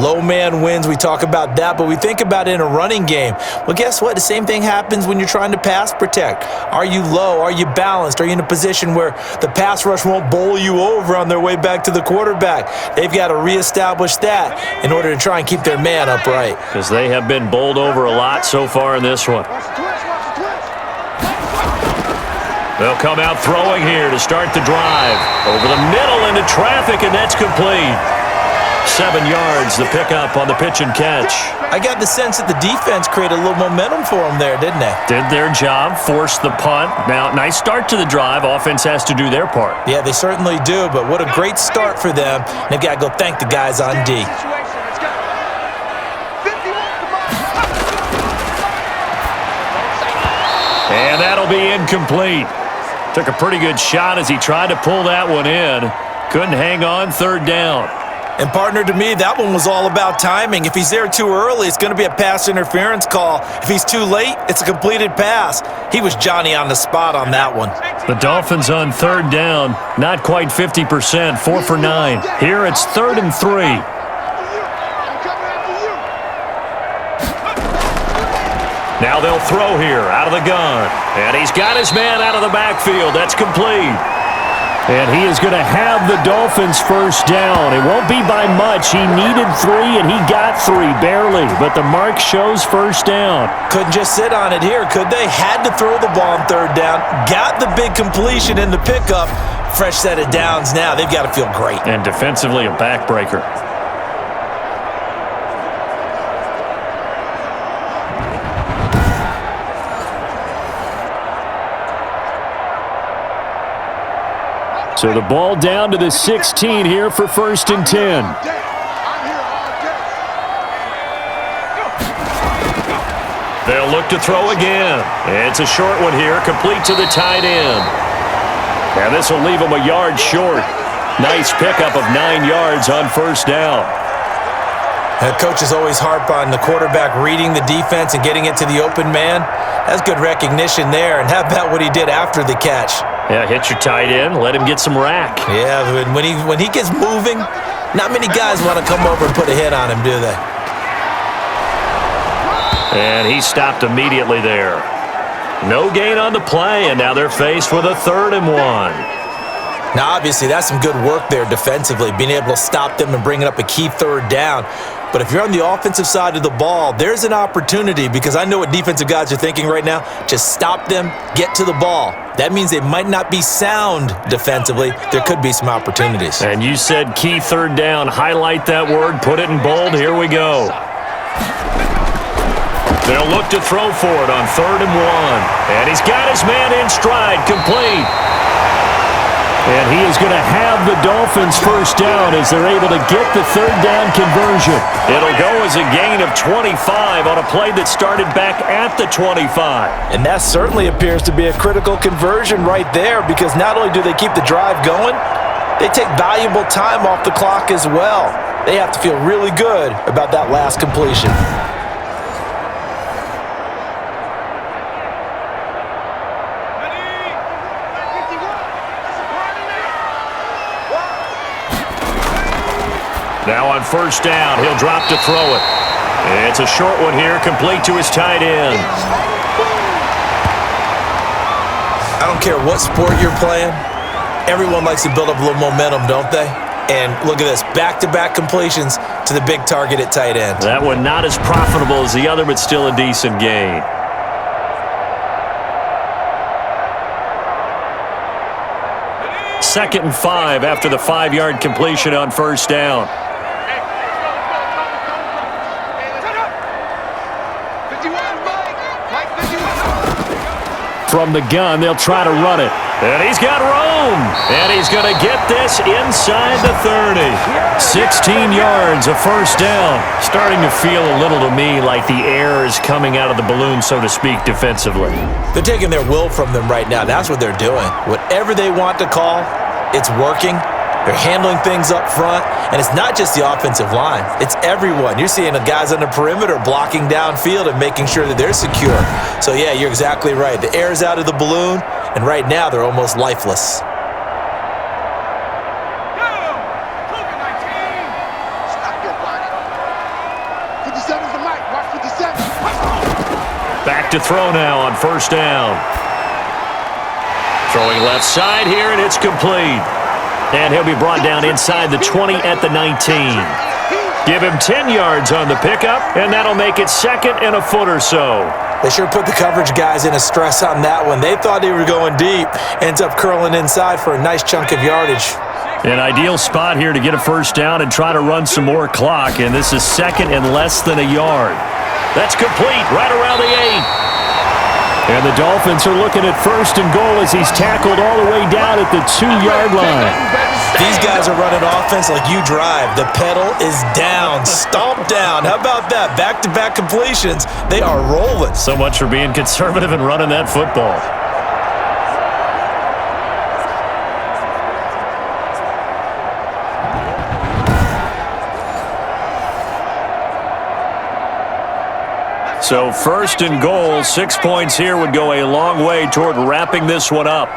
Low man wins, we talk about that, but we think about it in a running game. Well, guess what? The same thing happens when you're trying to pass protect. Are you low? Are you balanced? Are you in a position where the pass rush won't bowl you over on their way back to the quarterback? They've got to reestablish that in order to try and keep their man upright. Because they have been bowled over a lot so far in this one. They'll come out throwing here to start the drive. Over the middle into traffic, and that's complete. 7 yards, the pickup on the pitch and catch. I got the sense that the defense created a little momentum for them there, didn't they? Did their job, forced the punt. Now, nice start to the drive. Offense has to do their part. Yeah, they certainly do, but what a great start for them. They've got to go thank the guys on D. And that'll be incomplete. Took a pretty good shot as he tried to pull that one in. Couldn't hang on, third down. And partner, to me, that one was all about timing. If he's there too early, it's going to be a pass interference call. If he's too late, it's a completed pass. He was Johnny on the spot on that one. The Dolphins on third down, not quite 50%, 4 for 9. Here it's 3rd and 3. Now they'll throw here out of the gun. And he's got his man out of the backfield. That's complete. And he is going to have the Dolphins first down. It won't be by much. He needed 3, and he got 3, barely. But the mark shows first down. Couldn't just sit on it here, could they? Had to throw the ball on third down. Got the big completion in the pickup. Fresh set of downs now. They've got to feel great. And defensively, a backbreaker. So the ball down to the 16 here for 1st and 10. They'll look to throw again. It's a short one here, complete to the tight end. And this will leave him a yard short. Nice pickup of 9 yards on first down. Coaches always harp on the quarterback reading the defense and getting it to the open man. That's good recognition there. And how about what he did after the catch? Yeah, hit your tight end, let him get some rack. Yeah, when he gets moving, not many guys want to come over and put a hit on him, do they? And he stopped immediately there. No gain on the play, and now they're faced with a 3rd and 1. Now, obviously, that's some good work there defensively, being able to stop them and bringing up a key third down. But if you're on the offensive side of the ball, there's an opportunity, because I know what defensive guys are thinking right now. Just stop them, get to the ball. That means they might not be sound defensively. There could be some opportunities. And you said key third down. Highlight that word, put it in bold. Here we go. They'll look to throw for it on 3rd and 1. And he's got his man in stride, complete. And he is going to have the Dolphins first down as they're able to get the 3rd down conversion. It'll go as a gain of 25 on a play that started back at the 25. And that certainly appears to be a critical conversion right there, because not only do they keep the drive going, they take valuable time off the clock as well. They have to feel really good about that last completion. Now on first down, he'll drop to throw it. It's a short one here, complete to his tight end. I don't care what sport you're playing. Everyone likes to build up a little momentum, don't they? And look at this, back-to-back completions to the big target at tight end. That one not as profitable as the other, but still a decent gain. Second and 5 after the 5-yard completion on first down. From the gun, they'll try to run it. And he's got room. And he's going to get this inside the 30. 16 yards, a first down. Starting to feel a little to me like the air is coming out of the balloon, so to speak, defensively. They're taking their will from them right now. That's what they're doing. Whatever they want to call, it's working. They're handling things up front, and it's not just the offensive line. It's everyone. You're seeing the guys on the perimeter blocking downfield and making sure that they're secure. So, yeah, you're exactly right. The air is out of the balloon, and right now they're almost lifeless. Back to throw now on first down. Throwing left side here, and it's complete. And he'll be brought down inside the 20 at the 19. Give him 10 yards on the pickup, and that'll make it second and a foot or so. They sure put the coverage guys in a stress on that one. They thought they were going deep. Ends up curling inside for a nice chunk of yardage. An ideal spot here to get a first down and try to run some more clock, and this is second and less than a yard. That's complete right around the 8. And the Dolphins are looking at first and goal as he's tackled all the way down at the 2-yard line. These guys are running offense like you drive. The pedal is down, stomped down. How about that? Back-to-back completions. They are rolling. So much for being conservative and running that football. So first and goal, 6 points here would go a long way toward wrapping this one up.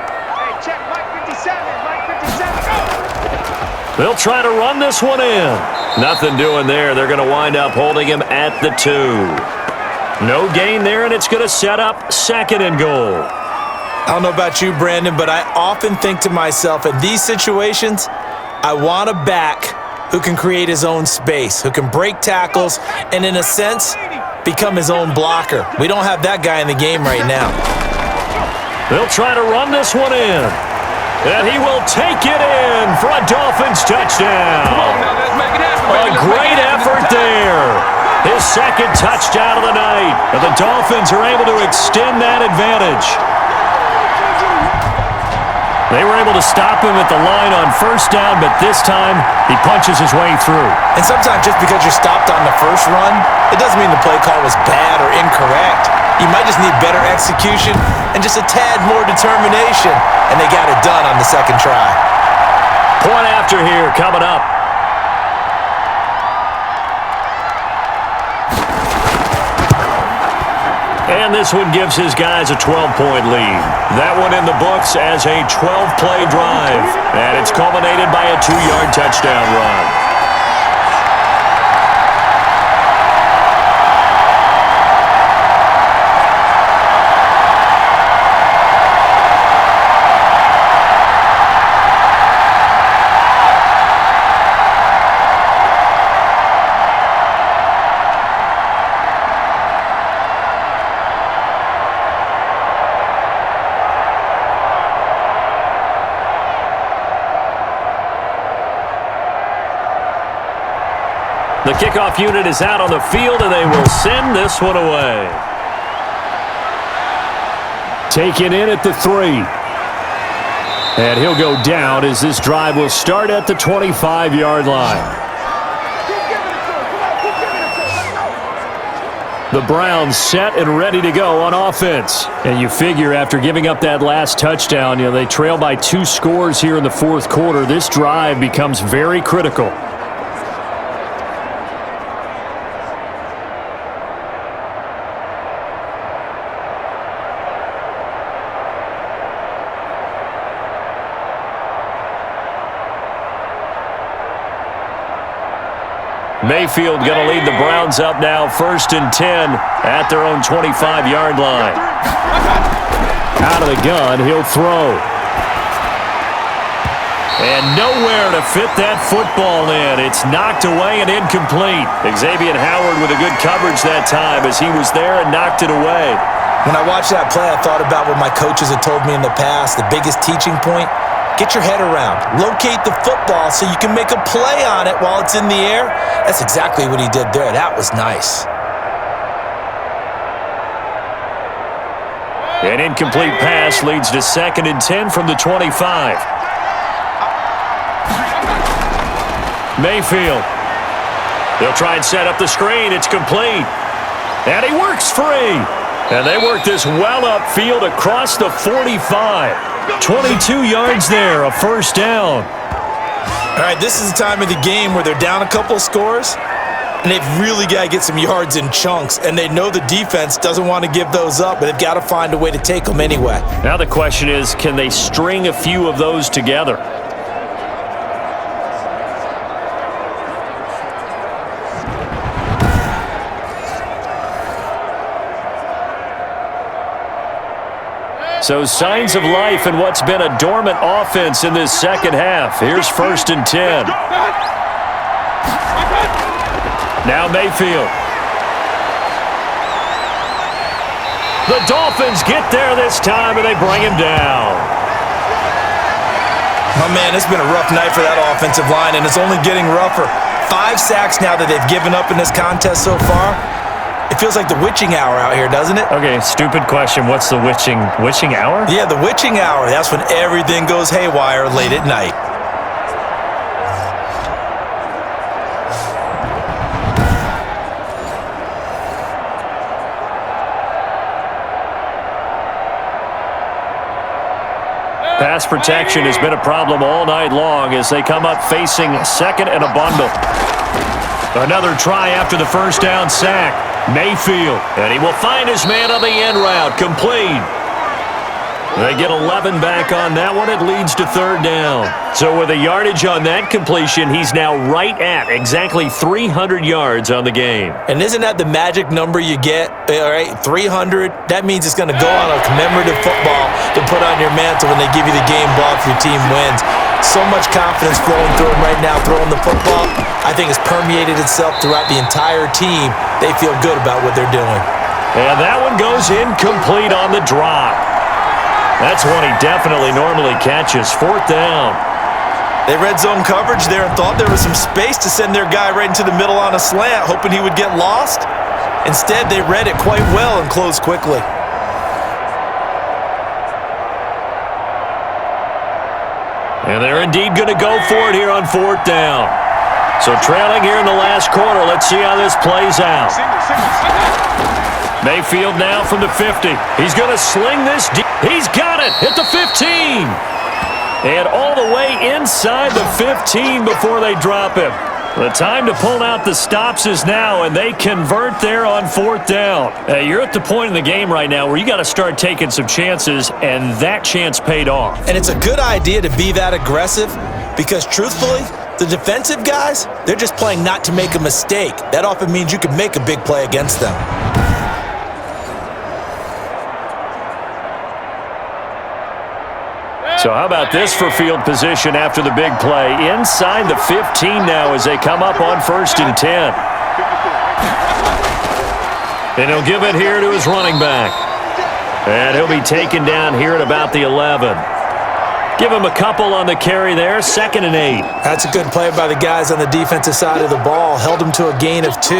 They'll try to run this one in. Nothing doing there. They're going to wind up holding him at the 2. No gain there, and it's going to set up second and goal. I don't know about you, Brandon, but I often think to myself, in these situations, I want a back who can create his own space, who can break tackles, and in a sense, become his own blocker. We don't have that guy in the game right now. They'll try to run this one in. And he will take it in for a Dolphins touchdown. A great effort there. His second touchdown of the night. And the Dolphins are able to extend that advantage. They were able to stop him at the line on first down, but this time he punches his way through. And sometimes just because you're stopped on the first run, it doesn't mean the play call was bad or incorrect. You might just need better execution and just a tad more determination, and they got it done on the second try. Point after here coming up. And this one gives his guys a 12-point lead. That one in the books as a 12-play drive. And it's culminated by a 2-yard touchdown run. The kickoff unit is out on the field, and they will send this one away. Taken in at the 3. And he'll go down as this drive will start at the 25-yard line. The Browns set and ready to go on offense. And you figure after giving up that last touchdown, they trail by 2 scores here in the fourth quarter. This drive becomes very critical. Mayfield going to lead the Browns up now, 1st and 10 at their own 25-yard line. Out of the gun, he'll throw. And nowhere to fit that football in. It's knocked away and incomplete. Xavier Howard with a good coverage that time as he was there and knocked it away. When I watched that play, I thought about what my coaches had told me in the past. The biggest teaching point: get your head around. Locate the football so you can make a play on it while it's in the air. That's exactly what he did there. That was nice. An incomplete pass leads to 2nd and 10 from the 25. Mayfield. They'll try and set up the screen. It's complete. And he works free. And they work this well upfield across the 45. 22 yards there, a first down. All right, this is the time of the game where they're down a couple of scores, and they've really got to get some yards in chunks, and they know the defense doesn't want to give those up, but they've got to find a way to take them anyway. Now the question is, can they string a few of those together? So signs of life in what's been a dormant offense in this second half. Here's 1st and 10. Now Mayfield. The Dolphins get there this time, and they bring him down. Oh, man, it's been a rough night for that offensive line, and it's only getting rougher. 5 sacks now that they've given up in this contest so far. It feels like the witching hour out here, doesn't it? Okay, stupid question. What's the witching hour? Yeah, the witching hour. That's when everything goes haywire late at night. Pass protection has been a problem all night long as they come up facing 2nd and a bundle. Another try after the first down sack. Mayfield, and he will find his man on the end route, complete. They get 11 back on that one. It leads to 3rd down. So with a yardage on that completion, he's now right at exactly 300 yards on the game. And isn't that the magic number you get? All right, 300. That means it's going to go on a commemorative football to put on your mantle when they give you the game ball if your team wins. So much confidence flowing through him right now, throwing the football. I think it's permeated itself throughout the entire team. They feel good about what they're doing. And that one goes incomplete on the drop. That's one he definitely normally catches. 4th down. They red zone coverage there and thought there was some space to send their guy right into the middle on a slant, hoping he would get lost. Instead, they read it quite well and closed quickly. And they're indeed going to go for it here on 4th down. So trailing here in the last quarter. Let's see how this plays out. Mayfield now from the 50. He's going to sling this deep. He's got it at the 15. And all the way inside the 15 before they drop him. The time to pull out the stops is now, and they convert there on 4th down. You're at the point in the game right now where you got to start taking some chances, and that chance paid off. And it's a good idea to be that aggressive because, truthfully, the defensive guys, they're just playing not to make a mistake. That often means you can make a big play against them. So how about this for field position after the big play? Inside the 15 now as they come up on 1st and 10. And he'll give it here to his running back. And he'll be taken down here at about the 11. Give him a couple on the carry there, 2nd and 8. That's a good play by the guys on the defensive side of the ball. Held him to a gain of 2.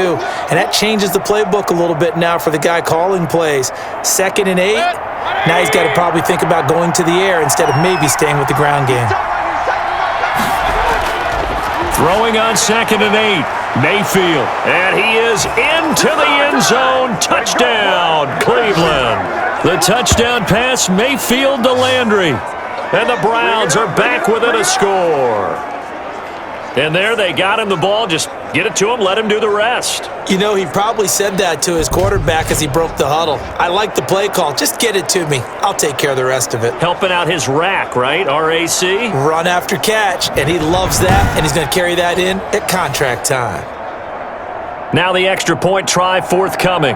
And that changes the playbook a little bit now for the guy calling plays. 2nd and 8. Now he's got to probably think about going to the air instead of maybe staying with the ground game. Throwing on 2nd and 8. Mayfield. And he is into the end zone. Touchdown, Cleveland. The touchdown pass, Mayfield to Landry. And the Browns are back within a score. And there they got him the ball. Just get it to him, let him do the rest. You know, he probably said that to his quarterback as he broke the huddle. I like the play call. Just get it to me. I'll take care of the rest of it. Helping out his rack, right? R-A-C? Run after catch. And he loves that, and he's going to carry that in at contract time. Now the extra point try forthcoming.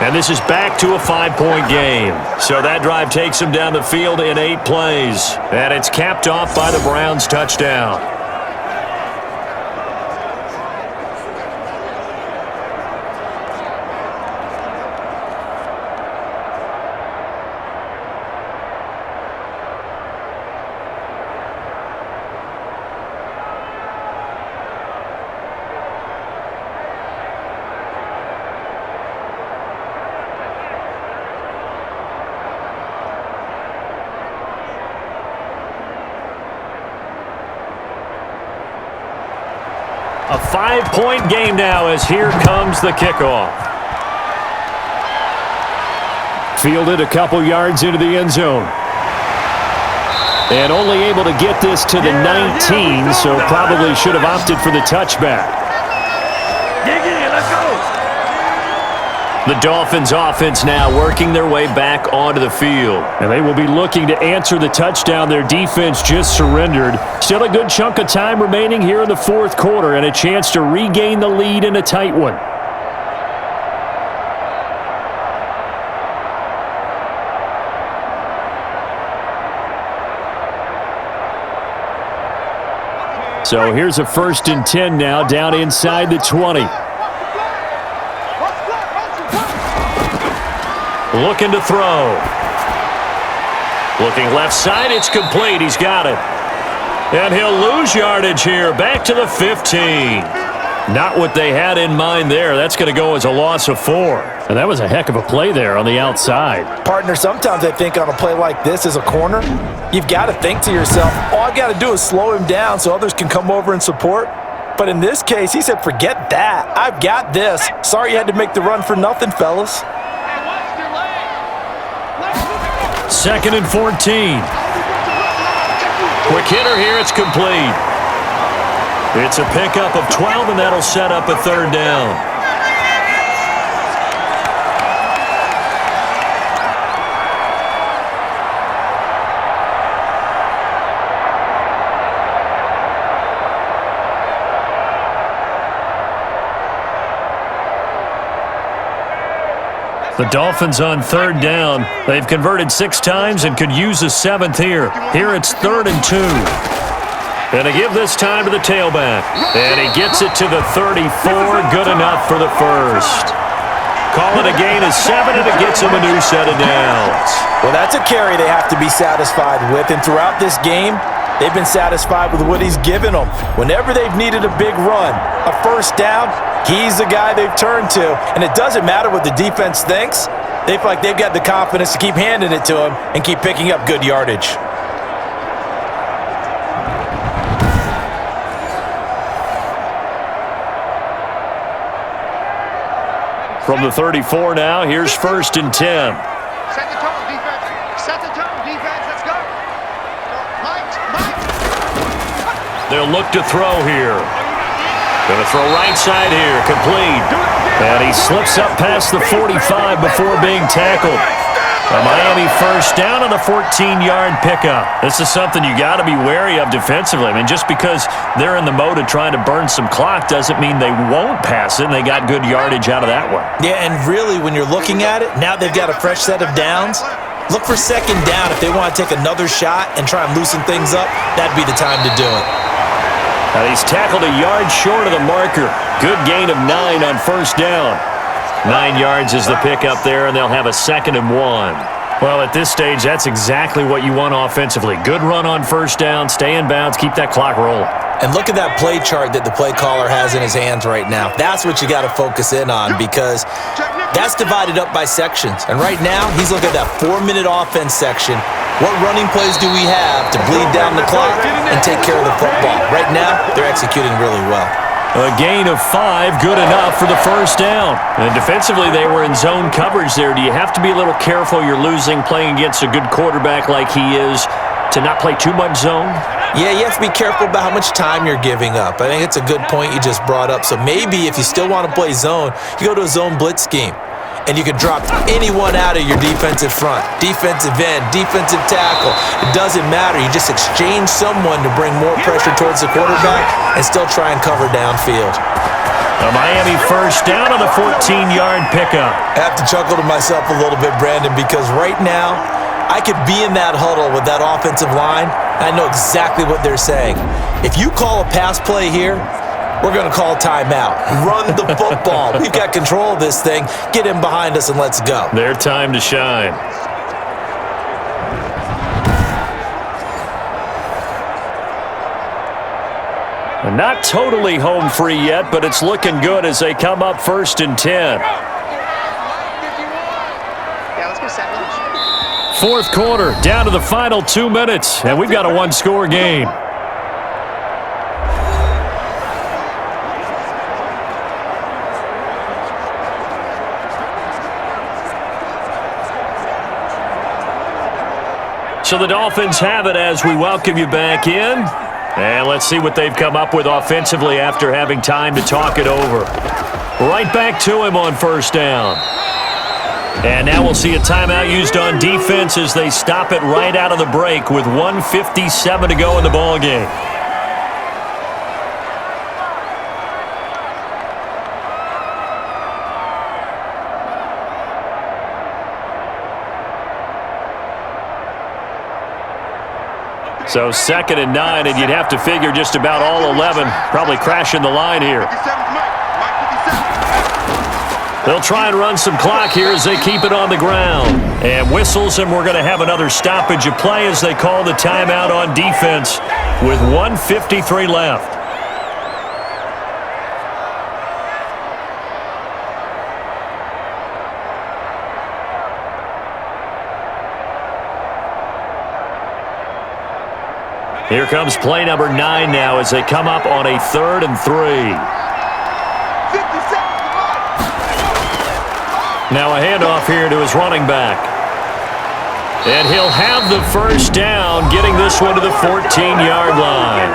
And this is back to a 5-point game. So that drive takes them down the field in 8 plays. And it's capped off by the Browns' touchdown. A 5-point game now as here comes the kickoff. Fielded a couple yards into the end zone. And only able to get this to the 19, so probably should have opted for the touchback. Let's go. The Dolphins offense now working their way back onto the field. And they will be looking to answer the touchdown their defense just surrendered. Still a good chunk of time remaining here in the fourth quarter and a chance to regain the lead in a tight one. So here's a 1st and 10 now down inside the 20. Looking to throw. Looking left side, it's complete. He's got it. And he'll lose yardage here. Back to the 15. Not what they had in mind there. That's going to go as a loss of 4. And that was a heck of a play there on the outside. Partner, sometimes I think on a play like this as a corner, you've got to think to yourself, all I've got to do is slow him down so others can come over and support. But in this case, he said, forget that. I've got this. Sorry you had to make the run for nothing, fellas. 2nd and 14. Quick hitter here. It's complete. It's a pickup of 12, and that'll set up a 3rd down. The Dolphins on 3rd down. They've converted 6 times and could use a 7th here. Here it's 3rd and 2. And to give this time to the tailback. And he gets it to the 34. Good enough for the first. Call it a gain of 7, and it gets him a new set of downs. Well, that's a carry they have to be satisfied with. And throughout this game, they've been satisfied with what he's given them. Whenever they've needed a big run, a 1st down, he's the guy they've turned to. And it doesn't matter what the defense thinks. They feel like they've got the confidence to keep handing it to him and keep picking up good yardage. From the 34 now, here's 1st and 10. Set the tone, defense. Set the tone, defense. Let's go. Mike. They'll look to throw here. Going to throw right side here, complete. And he slips up past the 45 before being tackled. A Miami 1st down on the 14-yard pickup. This is something you got to be wary of defensively. I mean, just because they're in the mode of trying to burn some clock doesn't mean they won't pass it, and they got good yardage out of that one. Yeah, and really, when you're looking at it, now they've got a fresh set of downs. Look for 2nd down if they want to take another shot and try and loosen things up. That'd be the time to do it. Now he's tackled a yard short of the marker. Good gain of 9 on 1st down. 9 yards is the pickup there, and they'll have a 2nd and 1. Well, at this stage, that's exactly what you want offensively. Good run on 1st down, stay in bounds, keep that clock rolling. And look at that play chart that the play caller has in his hands right now. That's what you got to focus in on because that's divided up by sections. And right now, he's looking at that 4-minute offense section. What running plays do we have to bleed down the clock and take care of the football? Right now, they're executing really well. A gain of 5, good enough for the 1st down. And defensively, they were in zone coverage there. Do you have to be a little careful you're losing playing against a good quarterback like he is to not play too much zone? Yeah, you have to be careful about how much time you're giving up. I think it's a good point you just brought up. So maybe if you still want to play zone, you go to a zone blitz scheme. And you can drop anyone out of your defensive front, defensive end, defensive tackle. It doesn't matter. You just exchange someone to bring more pressure towards the quarterback and still try and cover downfield. A Miami 1st down on the 14-yard pickup. I have to chuckle to myself a little bit, Brandon, because right now I could be in that huddle with that offensive line, and I know exactly what they're saying. If you call a pass play here, we're going to call timeout. Run the football. We've got control of this thing. Get him behind us and let's go. Their time to shine. Not totally home free yet, but it's looking good as they come up 1st and 10. Yeah, let's go set lunch. Fourth quarter, down to the final 2 minutes, and we've got a 1-score game. So the Dolphins have it as we welcome you back in. And let's see what they've come up with offensively after having time to talk it over. Right back to him on first down. And now we'll see a timeout used on defense as they stop it right out of the break with 1:57 to go in the ballgame. So 2nd and 9, and you'd have to figure just about all 11 probably crashing the line here. They'll try and run some clock here as they keep it on the ground. And whistles, and we're going to have another stoppage of play as they call the timeout on defense with 1:53 left. Here comes play number 9 now as they come up on a 3rd and 3. Now a handoff here to his running back. And he'll have the first down, getting this one to the 14-yard line.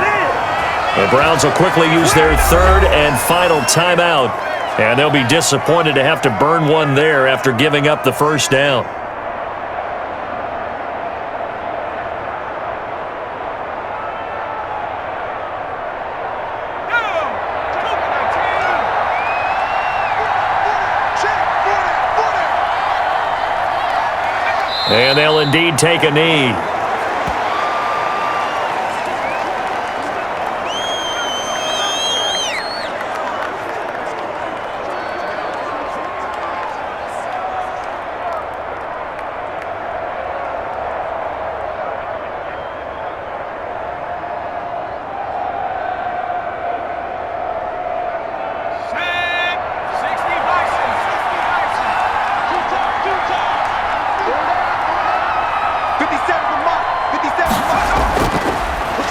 The Browns will quickly use their 3rd and final timeout. And they'll be disappointed to have to burn one there after giving up the first down. And they'll indeed take a knee.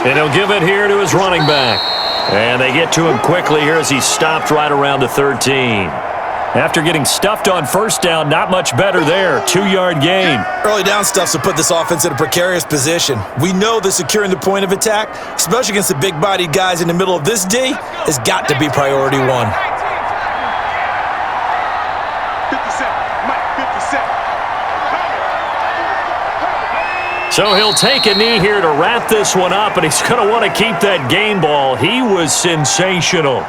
And he'll give it here to his running back. And they get to him quickly here as he's stopped right around the 13. After getting stuffed on first down, not much better there. 2-yard gain. Early down stuffs will put this offense in a precarious position. We know that securing the point of attack, especially against the big-bodied guys in the middle of this D, has got to be priority one. 57, Mike, 57. So he'll take a knee here to wrap this one up, and he's going to want to keep that game ball. He was sensational.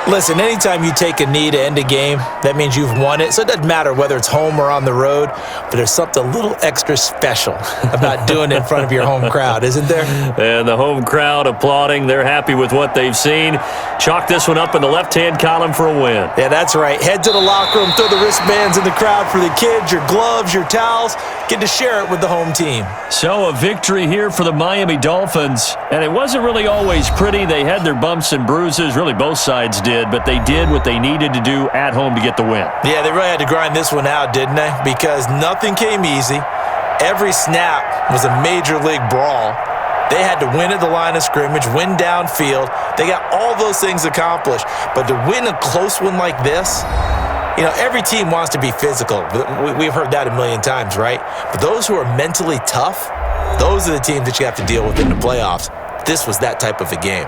Listen, anytime you take a knee to end a game, that means you've won it. So it doesn't matter whether it's home or on the road, but there's something a little extra special about doing it in front of your home crowd, isn't there? And the home crowd applauding. They're happy with what they've seen. Chalk this one up in the left-hand column for a win. Yeah, that's right. Head to the locker room, throw the wristbands in the crowd for the kids, your gloves, your towels. Get to share it with the home team. So a victory here for the Miami Dolphins. And it wasn't really always pretty. They had their bumps and bruises. Really, both sides did. But they did what they needed to do at home to get the win. Yeah, they really had to grind this one out, didn't they? Because nothing came easy. Every snap was a major league brawl. They had to win at the line of scrimmage, win downfield. They got all those things accomplished. But to win a close one like this, you know, every team wants to be physical. We've heard that a million times, right? But those who are mentally tough, those are the teams that you have to deal with in the playoffs. This was that type of a game.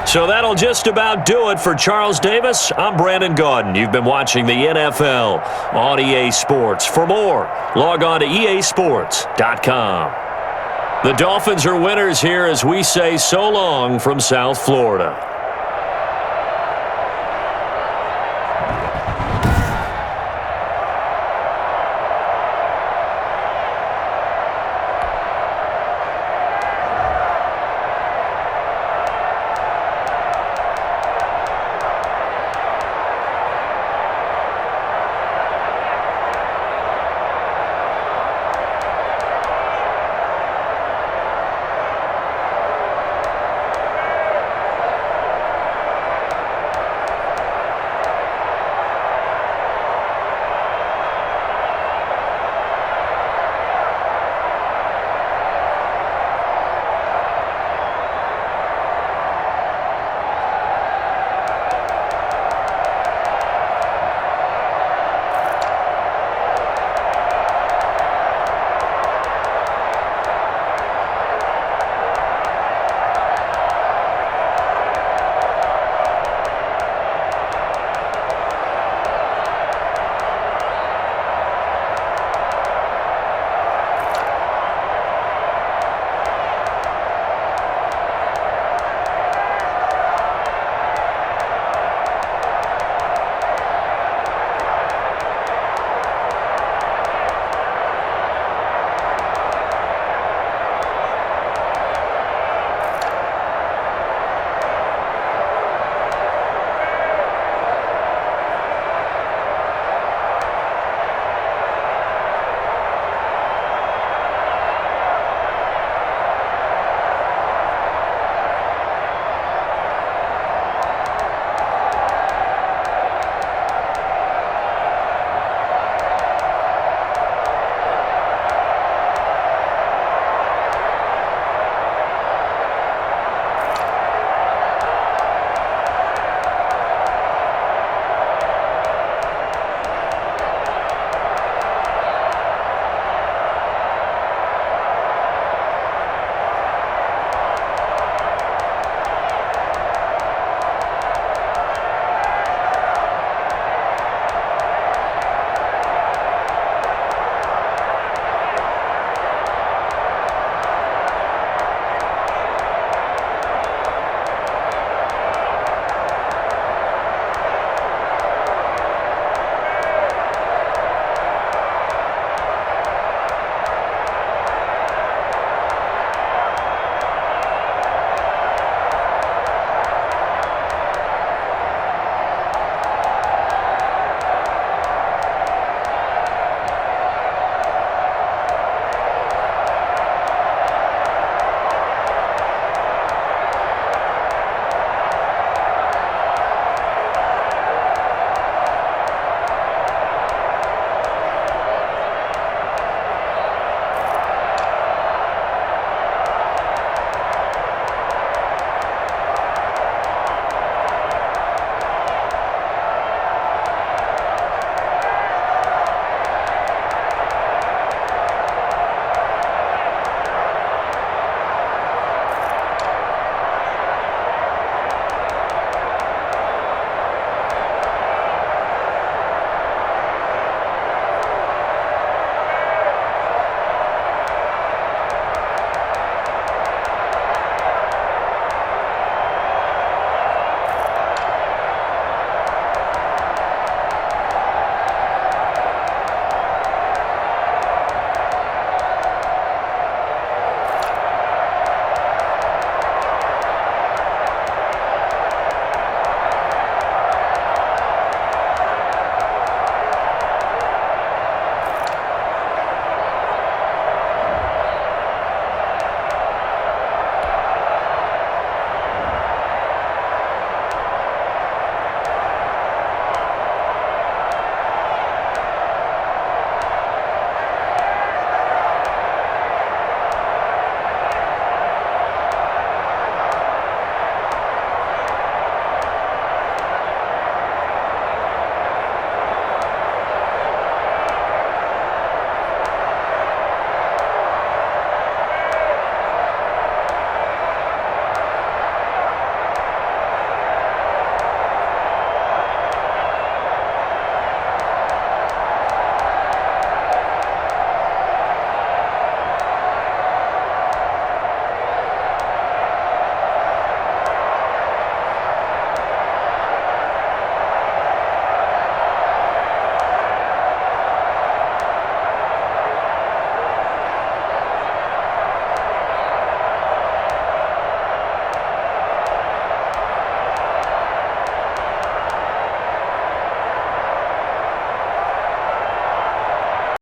So that'll just about do it for Charles Davis. I'm Brandon Gaudin. You've been watching the NFL on EA Sports. For more, log on to easports.com. The Dolphins are winners here as we say so long from South Florida.